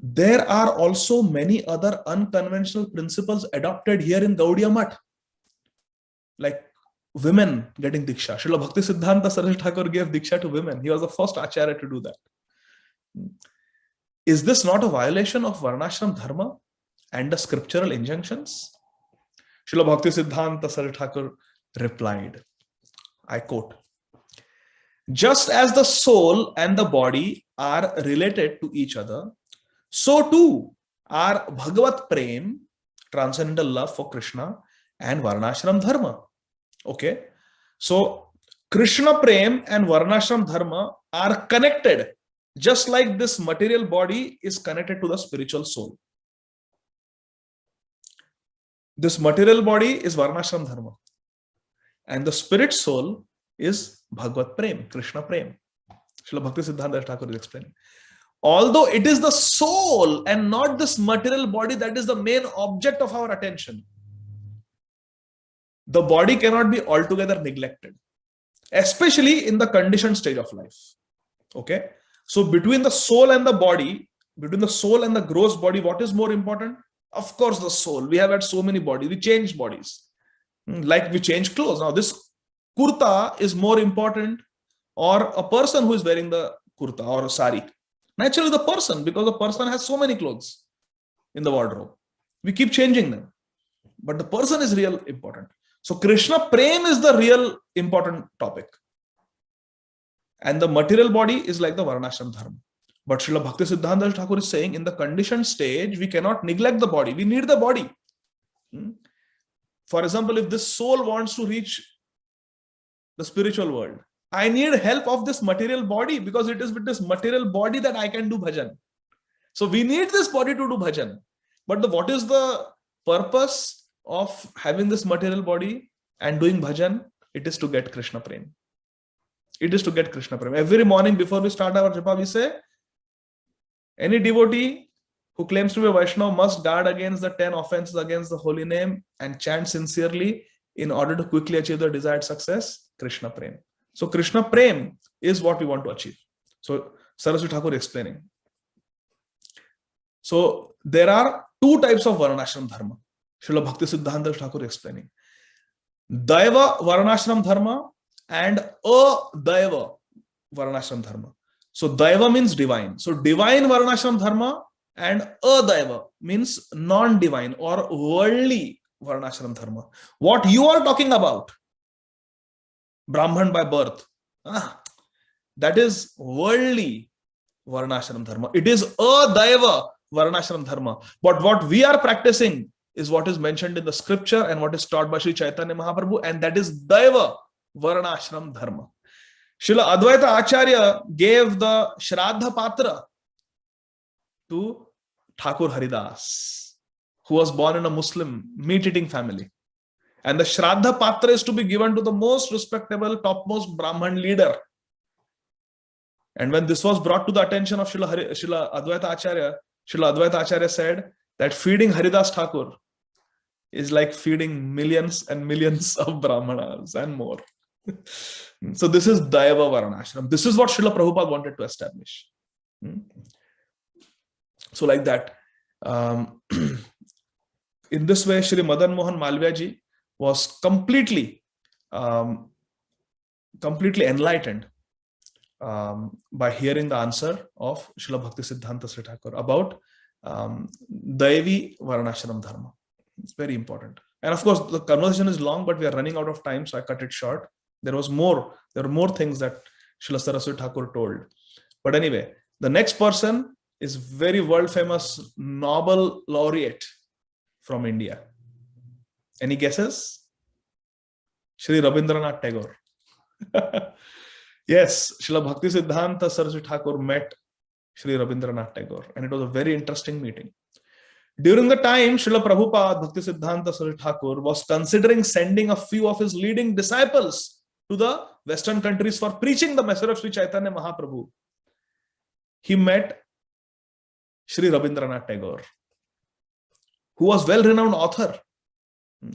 There are also many other unconventional principles adopted here in Gaudiya Math, like women getting diksha. Srila Bhakti Siddhanta Saraswati Thakur gave diksha to women. He was the first acharya to do that. Is this not a violation of Varnashram Dharma and the scriptural injunctions? Srila Bhakti Siddhanta Saraswati Thakur replied, I quote, just as the soul and the body are related to each other, so too are Bhagavat Prem, transcendental love for Krishna, and Varnashram Dharma. Okay, so Krishna Prem and Varnashram Dharma are connected, just like this material body is connected to the spiritual soul. This material body is Varnashram Dharma, and the spirit soul is Bhagavat Prem, Krishna Prem. Srila Bhakti Siddhanta Thakur is explaining. Although it is the soul and not this material body that is the main object of our attention, the body cannot be altogether neglected, especially in the conditioned stage of life. Okay, so between the soul and the body, between the soul and the gross body, what is more important? Of course, the soul. We have had so many bodies. We change bodies, like we change clothes. Now, this kurta is more important, or a person who is wearing the kurta or a sari. Naturally, the person, because the person has so many clothes in the wardrobe. We keep changing them. But the person is real important. So Krishna Prem is the real important topic. And the material body is like the Varnashram Dharma. But Srila Bhakti Siddhanta Thakur is saying in the conditioned stage, we cannot neglect the body. We need the body. For example, if this soul wants to reach the spiritual world, I need help of this material body, because it is with this material body that I can do bhajan. So we need this body to do bhajan. But what is the purpose of having this material body and doing bhajan? It is to get Krishna Prem. It is to get Krishna Prem. Every morning before we start our japa, we say, any devotee who claims to be a Vaishnava must guard against the 10 offenses against the holy name and chant sincerely in order to quickly achieve the desired success, Krishna Prem. So Krishna Prem is what we want to achieve. So Saraswati Thakur explaining. So there are two types of Varnashram Dharma. Srila Bhakti Siddhanta Thakur explaining. Daiva Varnashram Dharma and Adaiva Varnashram Dharma. So Daiva means divine. So divine Varnashram Dharma and Adaiva means non-divine or worldly Varnashram Dharma. What you are talking about, Brahman by birth, that is worldly Varnashram Dharma. It is Adaiva Varnashram Dharma. But what we are practicing is what is mentioned in the scripture and what is taught by Sri Chaitanya Mahaprabhu, and that is Daiva Varnashram Dharma. Srila Advaita Acharya gave the Shraddha Patra to Thakur Haridas, who was born in a Muslim meat-eating family. And the Shraddha Patra is to be given to the most respectable, topmost Brahman leader. And when this was brought to the attention of Srila Advaita Acharya, Srila Advaita Acharya said that feeding Haridas Thakur is like feeding millions and millions of brahmanas and more. So this is Daiva Varnashram. This is what Srila Prabhupada wanted to establish. So like that, in this way, Shri Madan Mohan Malviya ji was completely enlightened by hearing the answer of Srila Bhakti Siddhanta Sri Thakur about Daivi Varnashram Dharma. It's very important. And of course, the conversation is long, but we are running out of time, so I cut it short. There were more things that Srila Saraswati Thakur told. But anyway, the next person is very world famous Nobel laureate from India. Any guesses? Shri Rabindranath Tagore. Yes, Srila Bhakti Siddhanta Saraswati Thakur met Shri Rabindranath Tagore, and it was a very interesting meeting. During the time, Srila Prabhupada Bhakti Siddhanta Saraswati Thakur was considering sending a few of his leading disciples to the Western countries for preaching the message of Sri Chaitanya Mahaprabhu. He met Shri Rabindranath Tagore, who was well-renowned author.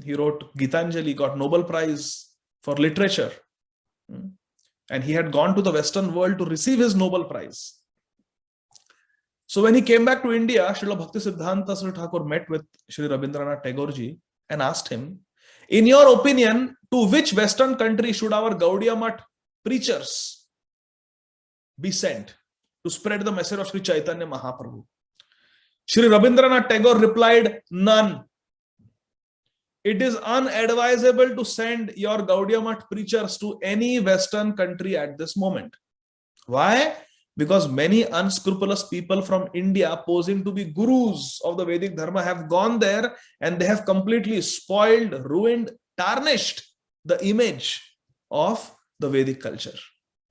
He wrote Gitanjali, got Nobel Prize for literature. And he had gone to the Western world to receive his Nobel Prize. So when he came back to India, Srila Bhakti Siddhanta Saraswati Thakur met with Shri Rabindranath Tagore ji and asked him, in your opinion, to which Western country should our Gaudiya Math preachers be sent to spread the message of Sri Chaitanya Mahaprabhu? Shri Rabindranath Tagore replied, none. It is unadvisable to send your Gaudiya Math preachers to any Western country at this moment. Why? Because many unscrupulous people from India posing to be gurus of the Vedic Dharma have gone there, and they have completely spoiled, ruined, tarnished the image of the Vedic culture.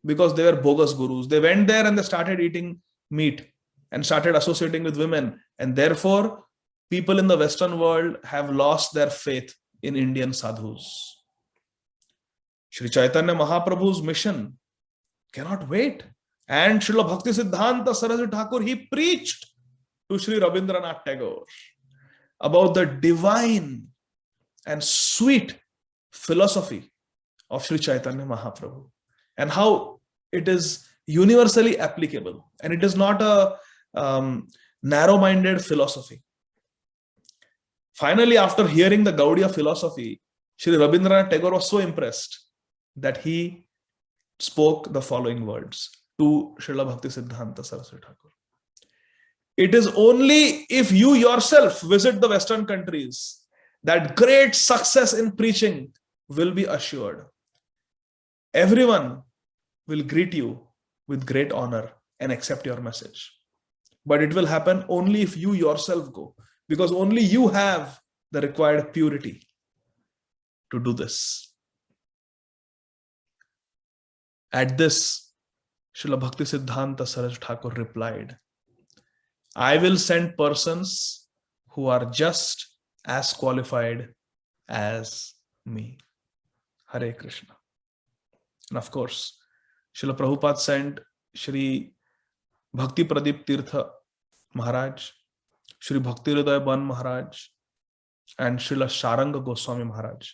Because they were bogus gurus. They went there and they started eating meat and started associating with women. And therefore, people in the Western world have lost their faith in Indian sadhus. Sri Chaitanya Mahaprabhu's mission cannot wait. And Srila Bhakti Siddhanta Saraswati Thakur, he preached to Sri Rabindranath Tagore about the divine and sweet philosophy of Sri Chaitanya Mahaprabhu and how it is universally applicable. And it is not a narrow-minded philosophy. Finally, after hearing the Gaudiya philosophy, Sri Rabindranath Tagore was so impressed that he spoke the following words to Srila Bhakti Siddhanta Saraswati Thakur. It is only if you yourself visit the Western countries that great success in preaching will be assured. Everyone will greet you with great honor and accept your message. But it will happen only if you yourself go, because only you have the required purity to do this. At this, Srila Bhakti Siddhanta Saraswati Thakur replied, I will send persons who are just as qualified as me. Hare Krishna. And of course, Srila Prabhupada sent Shri Bhakti Pradip Tirtha Maharaj, Shri Bhakti Hridaya Ban Maharaj, and Srila Sharanga Goswami Maharaj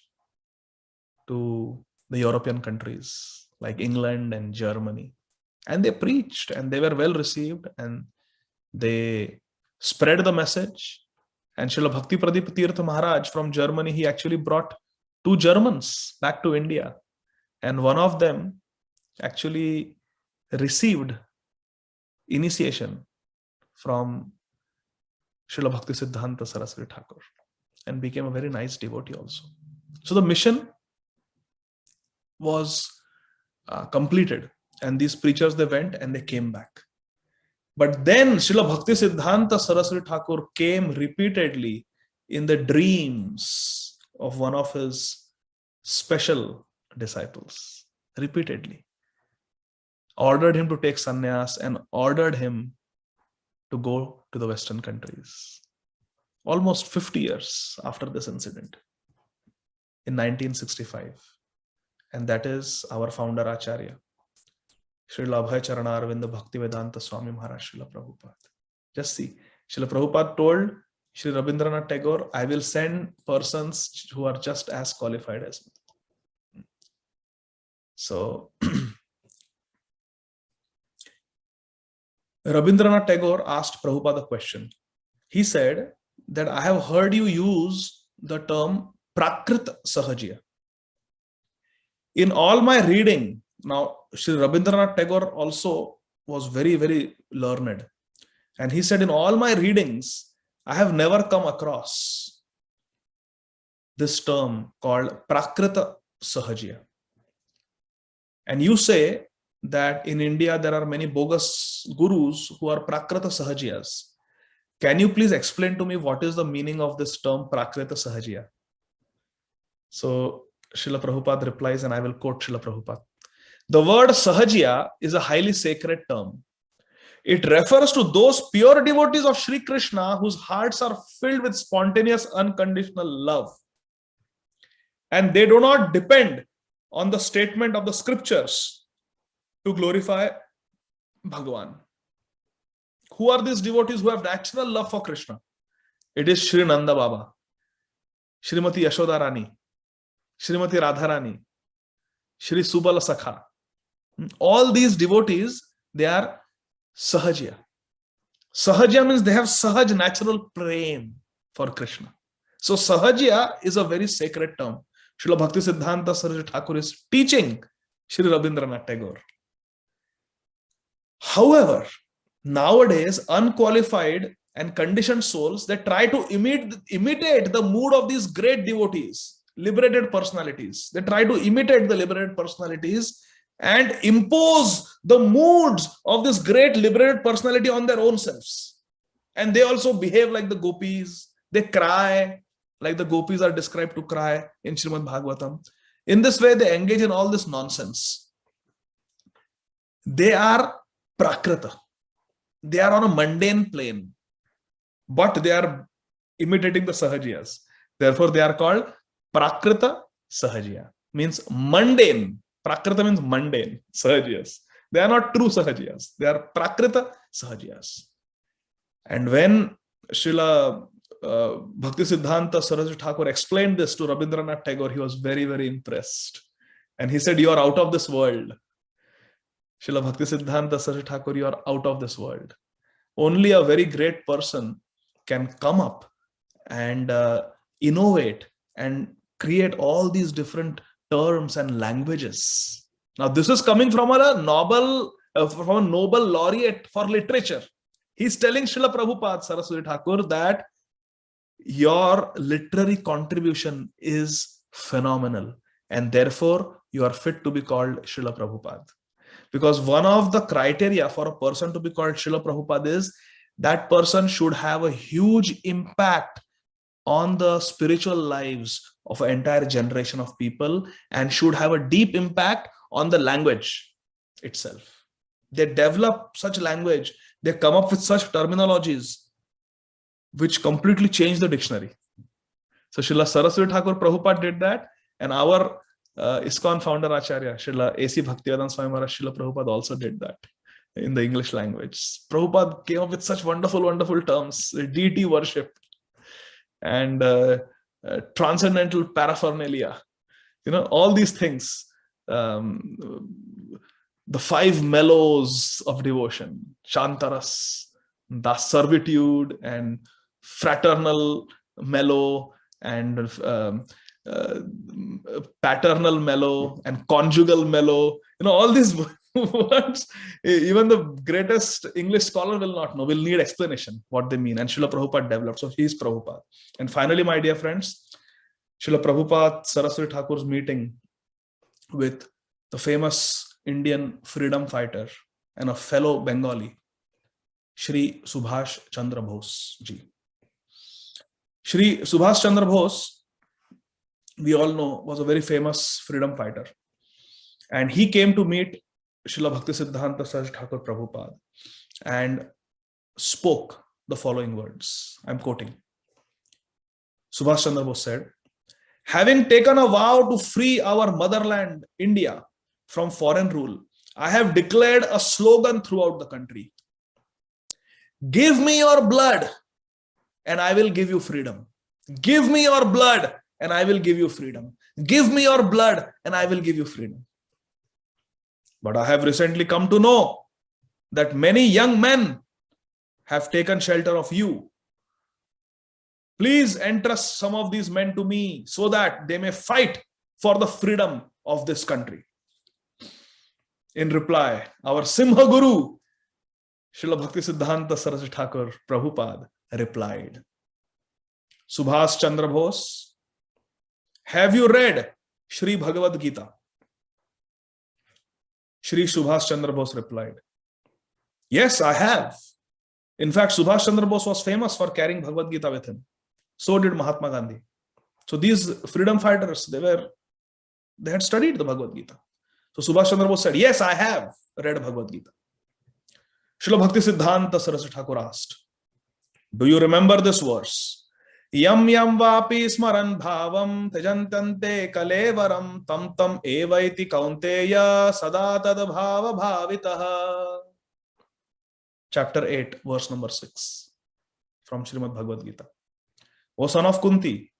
to the European countries like England and Germany. And they preached and they were well received and they spread the message. And Srila Bhakti Pradip Tirtha Maharaj from Germany, he actually brought 2 Germans back to India. And one of them actually received initiation from Srila Bhakti Siddhanta Saraswati Thakur and became a very nice devotee also. So the mission was completed. And these preachers, they went and they came back. But then Srila Bhakti Siddhanta Saraswati Thakur came repeatedly in the dreams of one of his special disciples. Repeatedly. Ordered him to take sannyas and ordered him to go to the Western countries. Almost 50 years after this incident. In 1965. And that is our founder Acharya, Srila Abhay Charanarvinda Bhakti Vedanta Swami Maharaj Srila Prabhupada. Just see, Srila Prabhupada told Shri Rabindranath Tagore, I will send persons who are just as qualified as me. So, Rabindranath Tagore asked Prabhupada a question. He said that I have heard you use the term Prakrit Sahajya. In all my reading, now Shri Rabindranath Tagore also was very, very learned. And he said, in all my readings, I have never come across this term called Prakrita Sahajya. And you say that in India there are many bogus gurus who are Prakrita Sahajyas. Can you please explain to me what is the meaning of this term Prakrita Sahajya? So Srila Prabhupada replies, and I will quote Srila Prabhupada. The word Sahajya is a highly sacred term. It refers to those pure devotees of Sri Krishna whose hearts are filled with spontaneous, unconditional love. And they do not depend on the statement of the scriptures to glorify Bhagavan. Who are these devotees who have natural love for Krishna? It is Shri Nanda Baba, Shrimati Yashoda Rani, Shrimati Radharani, Shri Subala Sakha. All these devotees, they are Sahajya. Sahajya means they have Sahaj, natural prem for Krishna. So Sahajya is a very sacred term. Srila Bhakti Siddhanta Saraswati Thakur is teaching Shri Rabindranath Tagore. However, nowadays, unqualified and conditioned souls, they try to imitate the mood of these great devotees, liberated personalities. They try to imitate the liberated personalities and impose the moods of this great liberated personality on their own selves. And they also behave like the gopis. They cry like the gopis are described to cry in Srimad Bhagavatam. In this way, they engage in all this nonsense. They are Prakrita. They are on a mundane plane, but they are imitating the Sahajyas. Therefore, they are called Prakrita Sahajya. Means mundane. Prakrita means mundane. Sahajyas. They are not true Sahajyas. They are Prakrita Sahajyas. And when Srila Bhakti Siddhanta Saraswati Thakur explained this to Rabindranath Tagore, he was very, very impressed. And he said, you are out of this world. Srila Bhakti Siddhanta Saraswati Thakur, you are out of this world. Only a very great person can come up and innovate and create all these different terms and languages. Now, this is coming from a Nobel laureate for literature. He's telling Srila Prabhupada Saraswati Thakur that your literary contribution is phenomenal, and therefore you are fit to be called Srila Prabhupada. Because one of the criteria for a person to be called Srila Prabhupada is that person should have a huge impact on the spiritual lives of an entire generation of people and should have a deep impact on the language itself. They develop such language, they come up with such terminologies which completely change the dictionary. So Srila Saraswati Thakur Prabhupada did that, and our ISKCON founder Acharya, Srila A.C. Bhaktivedanta Swami Maharaj, Srila Prabhupada also did that in the English language. Prabhupada came up with such wonderful, wonderful terms, deity worship and transcendental paraphernalia, all these things. The 5 mellows of devotion, Shantaras, the servitude and fraternal mellow and paternal mellow and conjugal mellow, all these words, even the greatest English scholar will not know, will need explanation what they mean. And Srila Prabhupada developed. So he is Prabhupada. And finally, my dear friends, Srila Prabhupada Saraswati Thakur's meeting with the famous Indian freedom fighter and a fellow Bengali, Shri Subhash Chandra Bose ji. Shri Subhash Chandra Bose, we all know, was a very famous freedom fighter. And he came to meet Srila Bhakti Siddhanta Saraswati Thakur Prabhupada and spoke the following words. I'm quoting. Subhash Chandra Bose said, "Having taken a vow to free our motherland, India, from foreign rule, I have declared a slogan throughout the country. Give me your blood and I will give you freedom. Give me your blood and I will give you freedom. Give me your blood and I will give you freedom. But I have recently come to know that many young men have taken shelter of you. Please entrust some of these men to me so that they may fight for the freedom of this country. In reply, our Simha Guru, Srila Bhaktisiddhanta Saraswati Thakur Prabhupada, replied, Subhas Chandra Bose, have you read Shri Bhagavad Gita? Shri Subhas Chandra Bose replied, yes, I have. In fact, Subhas Chandra Bose was famous for carrying Bhagavad Gita with him. So did Mahatma Gandhi. So these freedom fighters, they had studied the Bhagavad Gita. So Subhas Chandra Bose said, yes, I have read Bhagavad Gita. Srila Bhaktisiddhanta Saraswati Thakur asked, do you remember this verse? Yam yam vapi smaran bhavam tejantante kalevaram tam tam evaiti kaunteya sada tad bhava bhavitaha. Chapter 8, verse number 6 from Srimad Bhagavad Gita. O son of Kunti,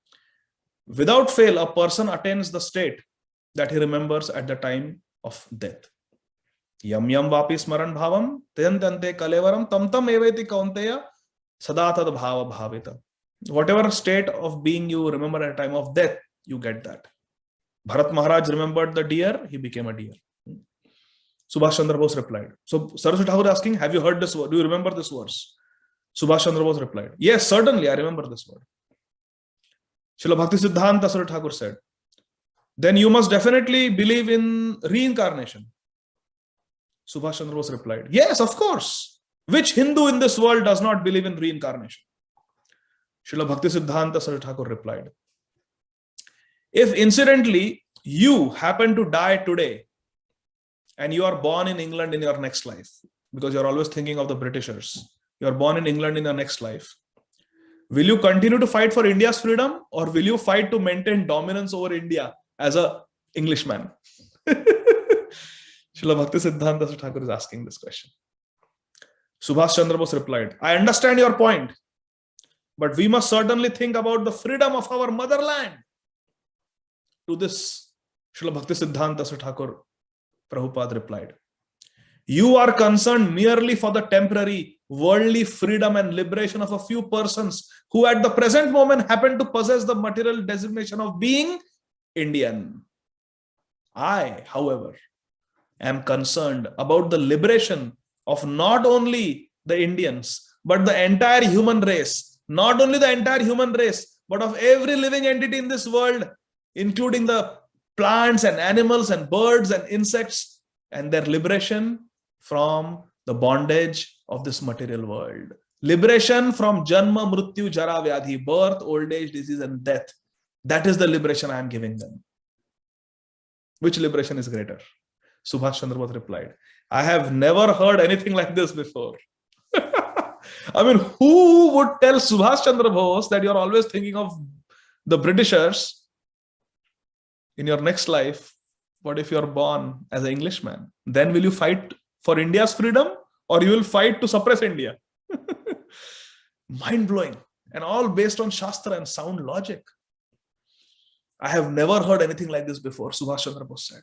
without fail a person attains the state that he remembers at the time of death. Yam yam vapi smaran bhavam tejantante kalevaram tam tam evaiti kaunteya sada tad bhava bhavita. Whatever state of being you remember at the time of death, you get that. Bharat Maharaj remembered the deer, he became a deer. Subhas Chandra Bose replied. So Saraswati Thakur asking, have you heard this word? Do you remember this verse? Subhas Chandra Bose replied, yes, certainly I remember this word. Srila Bhaktisiddhanta Saraswati Thakur said, then you must definitely believe in reincarnation. Subhas Chandra Bose replied, yes, of course. Which Hindu in this world does not believe in reincarnation? Srila Bhaktisiddhanta Saraswati Thakur replied, if incidentally you happen to die today and you are born in England in your next life, because you're always thinking of the Britishers, you're born in England in your next life, will you continue to fight for India's freedom or will you fight to maintain dominance over India as a Englishman? Srila Bhaktisiddhanta Saraswati Thakur is asking this question. Subhas Chandra Bose replied, I understand your point, but we must certainly think about the freedom of our motherland. To this, Srila Bhaktisiddhanta Saraswati Thakur Prabhupada replied, you are concerned merely for the temporary worldly freedom and liberation of a few persons who at the present moment happen to possess the material designation of being Indian. I, however, am concerned about the liberation of not only the Indians, but the entire human race. Not only the entire human race, but of every living entity in this world, including the plants and animals and birds and insects, and their liberation from the bondage of this material world. Liberation from Janma, Mrityu, Jara, Vyadhi, birth, old age, disease, and death. That is the liberation I am giving them. Which liberation is greater? Subhas Chandra Bose replied, I have never heard anything like this before. I mean, who would tell Subhas Chandra Bose that you're always thinking of the Britishers in your next life? What if you're born as an Englishman? Then will you fight for India's freedom or you will fight to suppress India? Mind-blowing, and all based on Shastra and sound logic. I have never heard anything like this before, Subhas Chandra Bose said.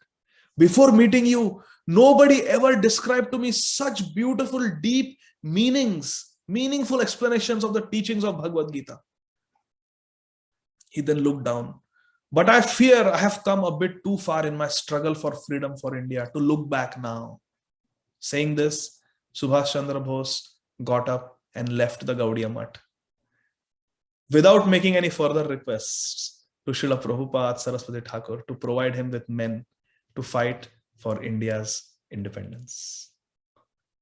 Before meeting you, nobody ever described to me such beautiful, deep meanings, meaningful explanations of the teachings of Bhagavad Gita. He then looked down. But I fear I have come a bit too far in my struggle for freedom for India to look back now. Saying this, Subhas Chandra Bose got up and left the Gaudiya Math without making any further requests to Srila Prabhupada Saraswati Thakur to provide him with men to fight for India's independence.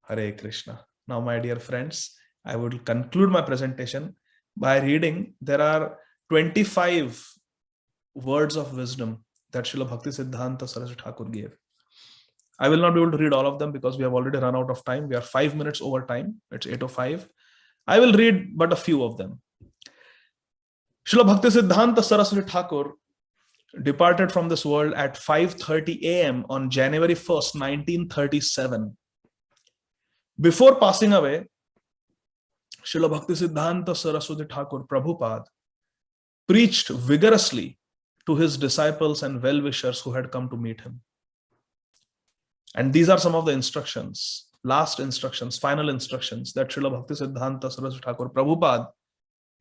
Hare Krishna. Now, my dear friends, I would conclude my presentation by reading. There are 25 words of wisdom that Srila Bhaktisiddhanta Saraswati Thakur gave. I will not be able to read all of them because we have already run out of time. We are 5 minutes over time. It's 8:05. I will read but a few of them. Srila Bhaktisiddhanta Saraswati Thakur departed from this world at 5:30 a.m. on January 1st, 1937. Before passing away, Srila Bhaktisiddhanta Saraswati Thakur Prabhupada preached vigorously to his disciples and well-wishers who had come to meet him. And these are some of the instructions, last instructions, final instructions that Srila Bhaktisiddhanta Saraswati Thakur Prabhupada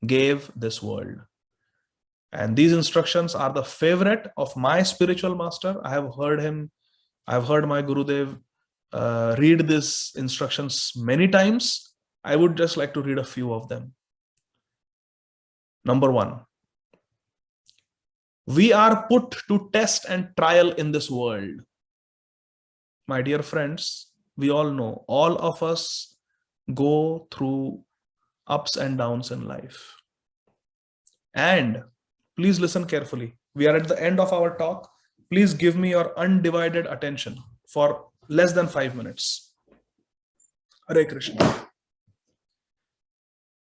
gave this world. And these instructions are the favorite of my spiritual master. I have heard my Gurudev read these instructions many times. I would just like to read a few of them. Number 1. We are put to test and trial in this world. My dear friends, we all know, all of us go through ups and downs in life. And please listen carefully. We are at the end of our talk. Please give me your undivided attention for less than 5 minutes. Hare Krishna.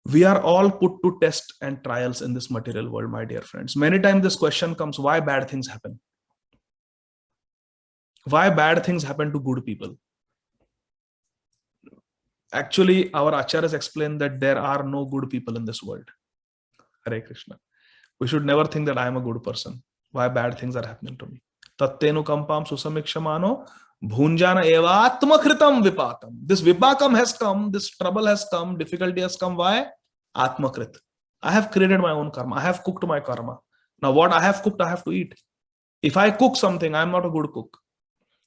We are all put to test and trials in this material world, my dear friends. Many times this question comes, why bad things happen? Why bad things happen to good people? Actually, our acharyas explain that there are no good people in this world. Hare Krishna. We should never think that I am a good person. Why bad things are happening to me? Tattenu kampam susamikshamano bhunjana evatma kritam vipakam. This vipakam has come, this trouble has come, difficulty has come. Why? Atmakrit. I have created my own karma. I have cooked my karma. Now what I have cooked, I have to eat. If I cook something, I am not a good cook.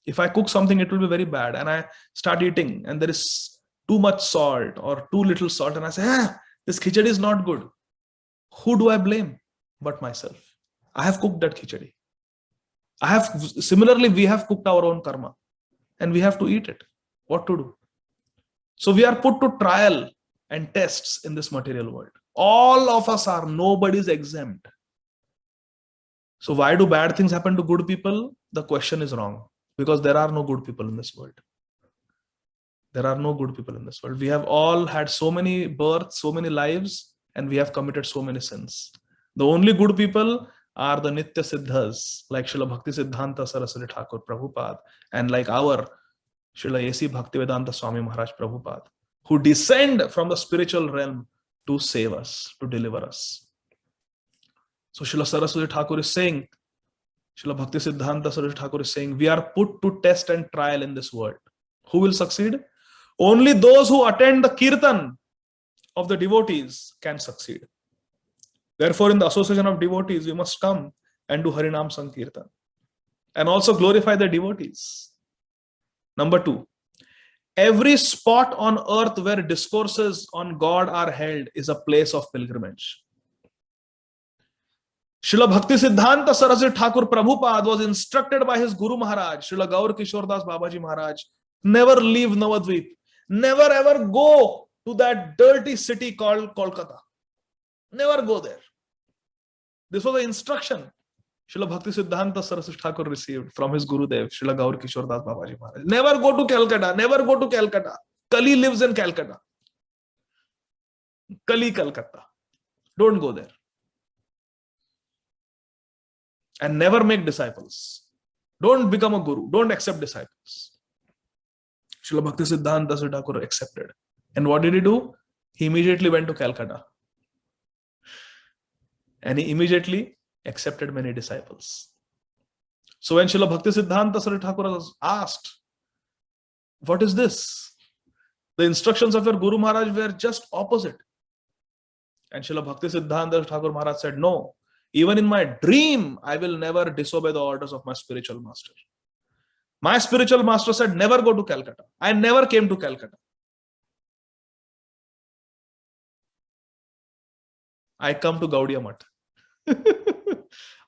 If I cook something, it will be very bad. And I start eating and there is too much salt or too little salt. And I say, this khichdi is not good. Who do I blame but myself? I have cooked that khichdi. Similarly, we have cooked our own karma and we have to eat it. What to do? So we are put to trial and tests in this material world. All of us are, nobody is exempt. So why do bad things happen to good people? The question is wrong, because there are no good people in this world. There are no good people in this world. We have all had so many births, so many lives, and we have committed so many sins. The only good people are the Nitya Siddhas, like Srila Bhaktisiddhanta Saraswati Thakur Prabhupada, and like our Srila A.C. Bhaktivedanta Swami Maharaj Prabhupada, who descend from the spiritual realm to save us, to deliver us. So Srila Saraswati Thakur is saying, Srila Bhaktisiddhanta Saraswati Thakur is saying, we are put to test and trial in this world. Who will succeed? Only those who attend the kirtan of the devotees can succeed. Therefore, in the association of devotees, we must come and do Harinam Sankirtan and also glorify the devotees. Number 2, every spot on earth where discourses on God are held is a place of pilgrimage. Srila Bhaktisiddhanta Saraswati Thakur Prabhupada was instructed by his Guru Maharaj, Srila Gaur Kishore Das Babaji Maharaj, never leave Navadvip, never ever go to that dirty city called Kolkata. Never go there. This was the instruction Srila Bhaktisiddhanta Saraswati Thakur received from his Gurudev, Srila Gaur Kishore Das Babaji Maharaj. Never go to Calcutta. Never go to Calcutta. Kali lives in Calcutta. Kali, Calcutta. Don't go there. And never make disciples. Don't become a guru. Don't accept disciples. Srila Bhaktisiddhanta Saraswati Thakur accepted. And what did he do? He immediately went to Calcutta. And he immediately accepted many disciples. So when Srila Bhaktisiddhanta Saraswati Thakur was asked, what is this? The instructions of your Guru Maharaj were just opposite. And Srila Bhaktisiddhanta Thakur Maharaj said, no, even in my dream, I will never disobey the orders of my spiritual master. My spiritual master said, never go to Calcutta. I never came to Calcutta. I come to Gaudiya Math.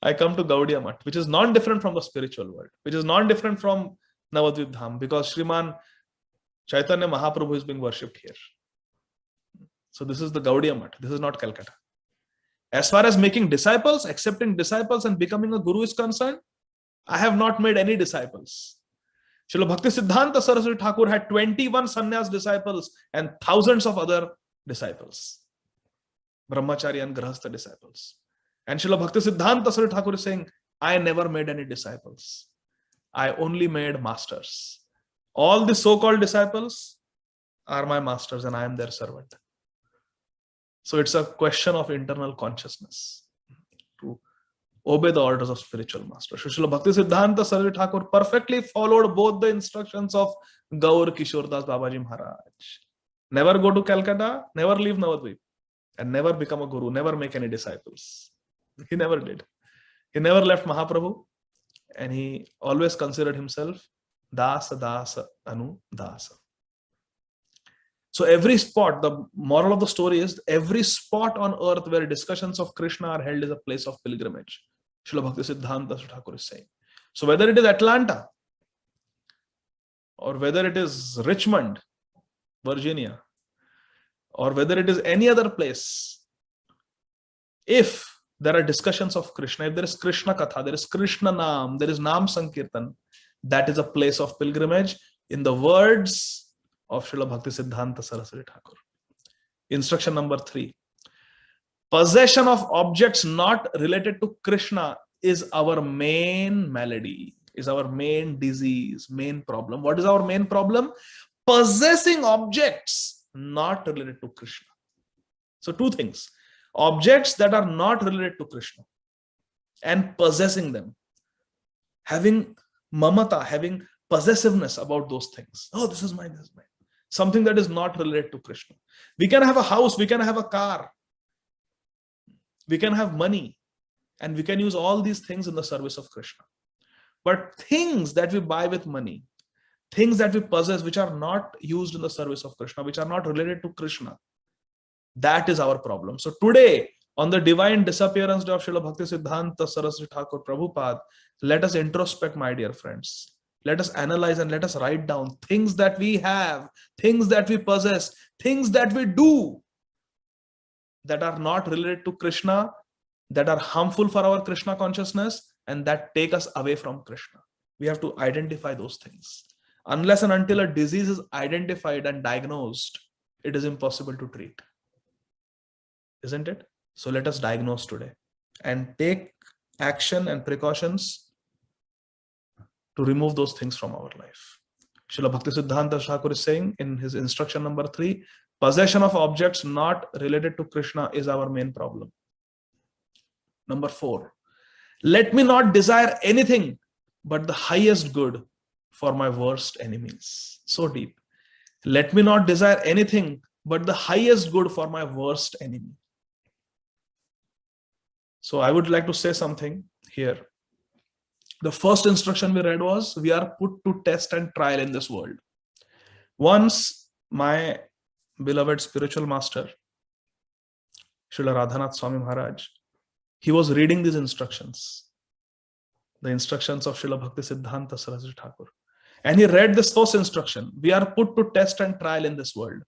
I come to Gaudiya Math, which is non-different from the spiritual world, which is non-different from Navadvip Dham, because Shriman Chaitanya Mahaprabhu is being worshipped here. So this is the Gaudiya Math. This is not Calcutta. As far as making disciples, accepting disciples and becoming a guru is concerned, I have not made any disciples. Srila Bhaktisiddhanta Saraswati Thakur had 21 sannyas disciples and thousands of other disciples. Brahmachari and Grahastha disciples. And Srila Bhaktisiddhanta Saraswati Thakur is saying, I never made any disciples. I only made masters. All the so-called disciples are my masters and I am their servant. So it's a question of internal consciousness to obey the orders of spiritual master. Srila Bhakti Siddhanta Saraswati Thakur perfectly followed both the instructions of Gaur Kishore Das Babaji Maharaj. Never go to Calcutta, never leave Navadvip, and never become a guru, never make any disciples. He never did. He never left Mahaprabhu, and he always considered himself Dasa Dasa Anu Dasa. So every spot, the moral of the story is, every spot on earth where discussions of Krishna are held is a place of pilgrimage. Srila Bhakti Siddhanta Thakur is saying. So whether it is Atlanta, or whether it is Richmond, Virginia, or whether it is any other place, if there are discussions of Krishna, if there is Krishna Katha, there is Krishna Naam, there is Naam Sankirtan, that is a place of pilgrimage, in the words of Srila Bhakti Siddhanta Saraswati Thakur. Instruction number 3. Possession of objects not related to Krishna is our main malady, is our main disease, main problem. What is our main problem? Possessing objects not related to Krishna. So 2 things. Objects that are not related to Krishna and possessing them. Having mamata, having possessiveness about those things. Oh, this is mine, this is mine. Something that is not related to Krishna. We can have a house, we can have a car, we can have money, and we can use all these things in the service of Krishna. But things that we buy with money, things that we possess which are not used in the service of Krishna, which are not related to Krishna, that is our problem. So today, on the divine disappearance day of Srila Bhakti Siddhanta Saraswati Thakur Prabhupada, let us introspect, my dear friends. Let us analyze and let us write down things that we have, things that we possess, things that we do that are not related to Krishna, that are harmful for our Krishna consciousness, and that take us away from Krishna. We have to identify those things. Unless and until a disease is identified and diagnosed, it is impossible to treat. Isn't it? So let us diagnose today and take action and precautions to remove those things from our life. Srila Bhakti Siddhanta Thakur is saying in his instruction number 3, possession of objects not related to Krishna is our main problem. Number 4, let me not desire anything but the highest good for my worst enemies. So deep. Let me not desire anything but the highest good for my worst enemy. So I would like to say something here. The first instruction we read was, we are put to test and trial in this world. Once my beloved spiritual master, Srila Radhanath Swami Maharaj, he was reading these instructions, the instructions of Srila Bhakti Siddhanta Saraswati Thakur. And he read this first instruction, we are put to test and trial in this world.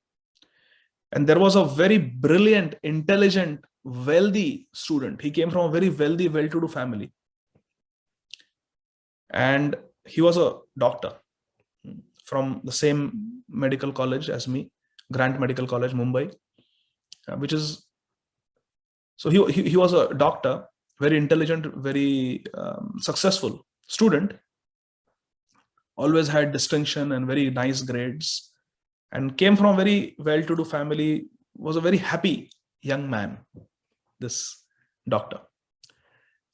And there was a very brilliant, intelligent, wealthy student. He came from a very wealthy, well-to-do family. And he was a doctor from the same medical college as me, Grant Medical College, Mumbai, which is, so he was a doctor, very intelligent, very successful student, always had distinction and very nice grades, and came from a very well-to-do family, was a very happy young man, this doctor.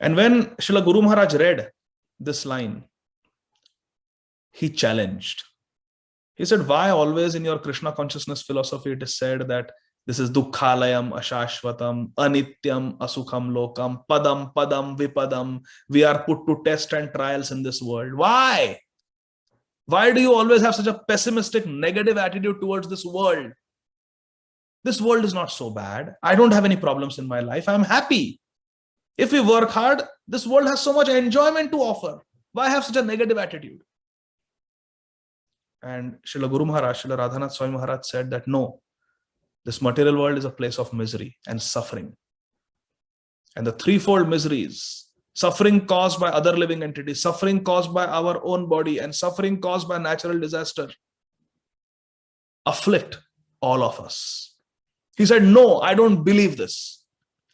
And when Srila Guru Maharaj read this line, he challenged. He said, why always in your Krishna consciousness philosophy it is said that this is dukkhalayam, ashashvatam, anityam, asukham lokam, padam, padam, vipadam. We are put to test and trials in this world. Why? Why do you always have such a pessimistic, negative attitude towards this world? This world is not so bad. I don't have any problems in my life. I'm happy. If we work hard, this world has so much enjoyment to offer. Why have such a negative attitude? And Srila Guru Maharaj, Srila Radhanath Swami Maharaj said that no, this material world is a place of misery and suffering. And the threefold miseries, suffering caused by other living entities, suffering caused by our own body, and suffering caused by natural disaster, afflict all of us. He said, no, I don't believe this.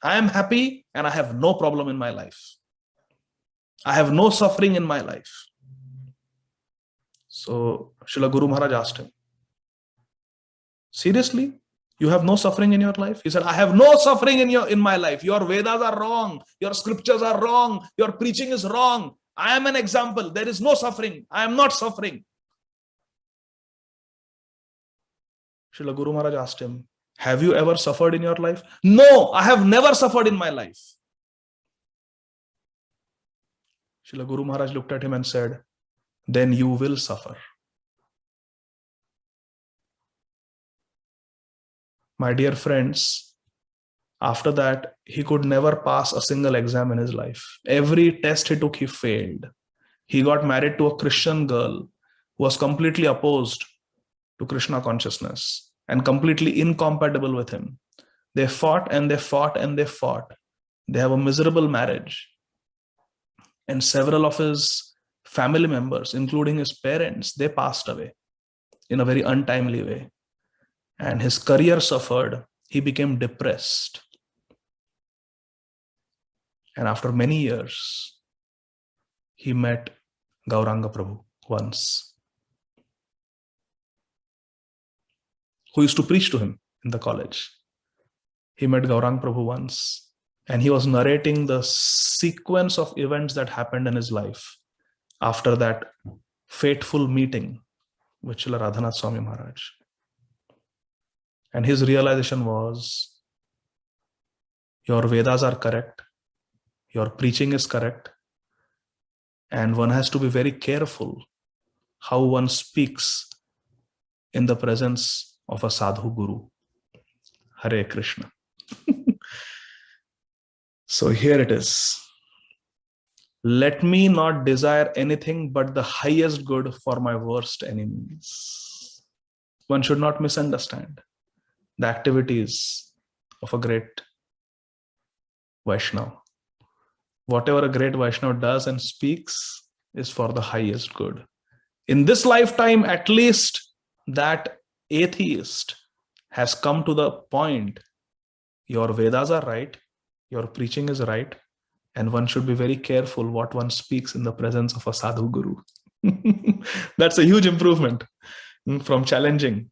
I am happy and I have no problem in my life. I have no suffering in my life. So Srila Guru Maharaj asked him, seriously? You have no suffering in your life? He said, I have no suffering in my life. Your Vedas are wrong. Your scriptures are wrong. Your preaching is wrong. I am an example. There is no suffering. I am not suffering. Srila Guru Maharaj asked him, have you ever suffered in your life? No, I have never suffered in my life. Srila Guru Maharaj looked at him and said, then you will suffer. My dear friends, after that, he could never pass a single exam in his life. Every test he took, he failed. He got married to a Christian girl who was completely opposed to Krishna consciousness and completely incompatible with him. They fought and they fought and they fought. They have a miserable marriage. And several of his family members, including his parents, they passed away in a very untimely way. And his career suffered. He became depressed. And after many years, he met Gauranga Prabhu once, who used to preach to him in the college. He met Gauranga Prabhu once, and he was narrating the sequence of events that happened in his life after that fateful meeting with Srila Radhanath Swami Maharaj. And his realization was, your Vedas are correct, your preaching is correct, and one has to be very careful how one speaks in the presence of a sadhu guru. Hare Krishna. So here it is. Let me not desire anything but the highest good for my worst enemies. One should not misunderstand the activities of a great Vaishnava. Whatever a great Vaishnava does and speaks is for the highest good. In this lifetime, at least, that atheist has come to the point, your Vedas are right, your preaching is right, and one should be very careful what one speaks in the presence of a sadhu guru. That's a huge improvement from challenging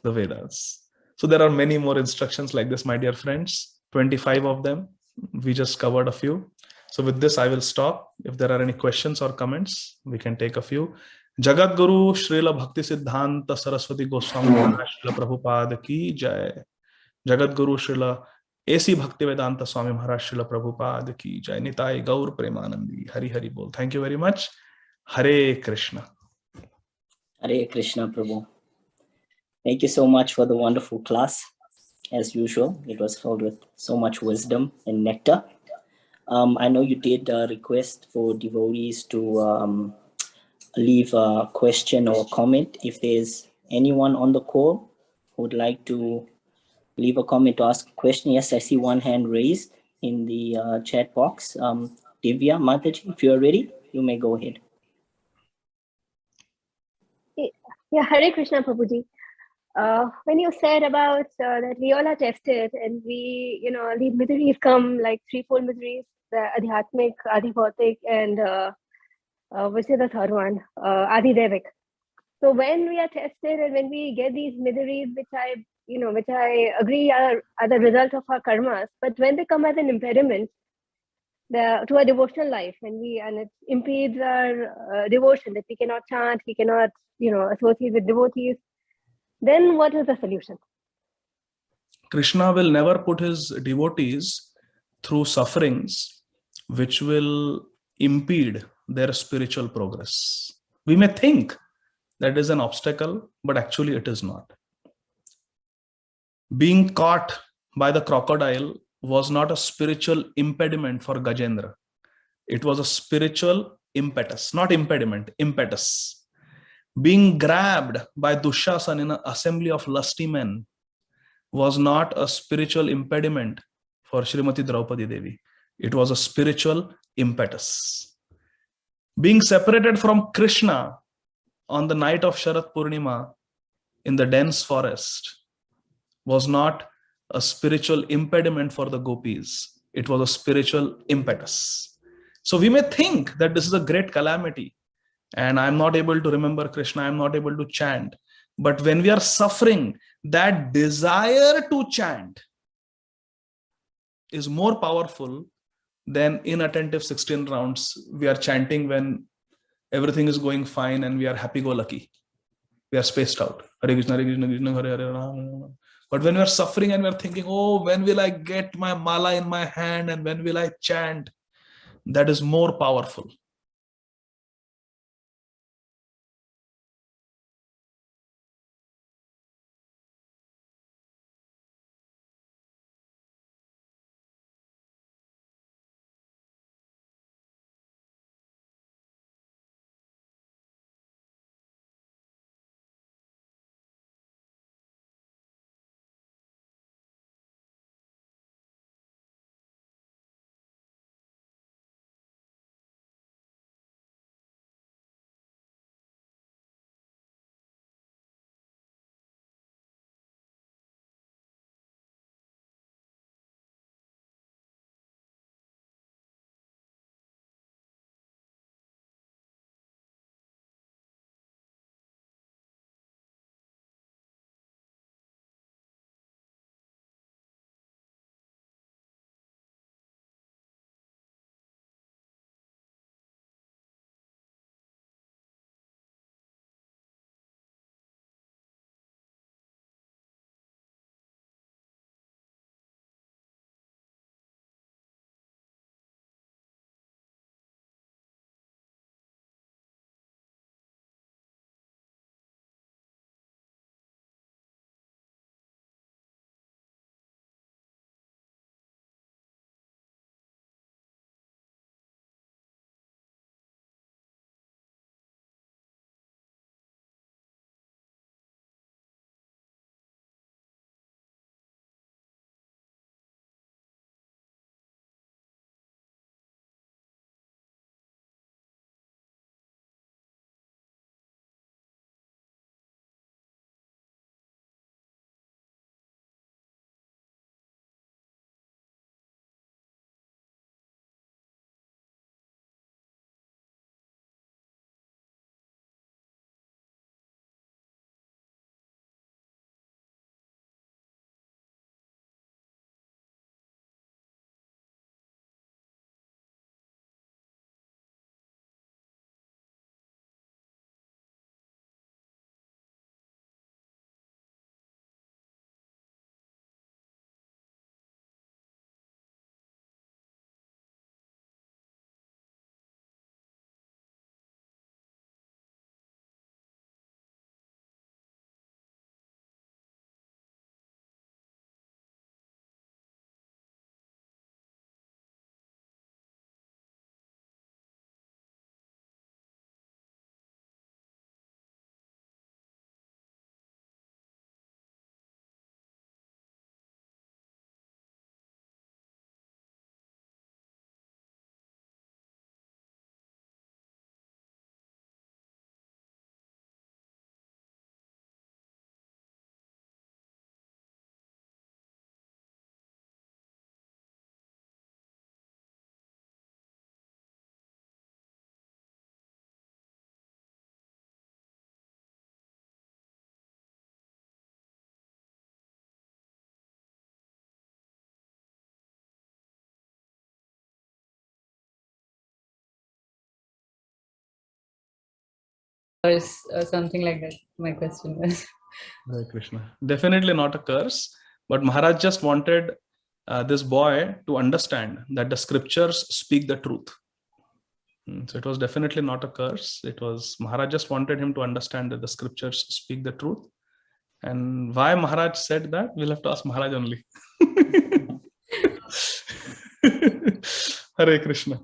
the Vedas. So there are many more instructions like this, my dear friends, 25 of them. We just covered a few. So with this, I will stop. If there are any questions or comments, we can take a few. Jagat Guru Srila Bhakti Siddhanta Saraswati Goswami Maharaj Srila Prabhupada ki jai. Jagat Guru Srila A.C. Bhaktivedanta Swami Maharaj Srila Prabhupada ki jai. Nitai Gaur Premanandi. Hari Hari Bol. Thank you very much. Hare Krishna. Hare Krishna, Prabhu. Thank you so much for the wonderful class. As usual, it was filled with so much wisdom and nectar. I know you did request for devotees to leave a question or comment. If there's anyone on the call who would like to leave a comment or ask a question, yes, I see one hand raised in the chat box. Divya Mataji, if you're ready, you may go ahead. Yeah, Hare Krishna, Prabhuji. When you said about that we all are tested and we, these miseries come like threefold miseries, the Adhyatmic, Adhibhautik, and which is the third one, Adhidevik. So when we are tested and when we get these miseries, which I agree are the result of our karmas, but when they come as an impediment to our devotional life, and it impedes our devotion, that we cannot chant, we cannot, associate with devotees, then what is the solution? Krishna will never put his devotees through sufferings which will impede their spiritual progress. We may think that is an obstacle, but actually it is not. Being caught by the crocodile was not a spiritual impediment for Gajendra. It was a spiritual impetus, not impediment, impetus. Being grabbed by Dushasana in an assembly of lusty men was not a spiritual impediment for Srimati Draupadi Devi. It was a spiritual impetus. Being separated from Krishna on the night of Sharat Purnima in the dense forest was not a spiritual impediment for the gopis. It was a spiritual impetus. So we may think that this is a great calamity and I'm not able to remember Krishna, I'm not able to chant. But when we are suffering, that desire to chant is more powerful than inattentive 16 rounds we are chanting when everything is going fine and we are happy-go-lucky. We are spaced out. Hare Krishna, Hare Krishna, Krishna Hare Hare, Rama Rama. But when we are suffering and we are thinking, oh, when will I get my mala in my hand and when will I chant? That is more powerful. Something like that. My question was. Hare Krishna. Definitely not a curse, but Maharaj just wanted this boy to understand that the scriptures speak the truth. So it was definitely not a curse. It was Maharaj just wanted him to understand that the scriptures speak the truth. And why Maharaj said that, we'll have to ask Maharaj only. Hare Krishna.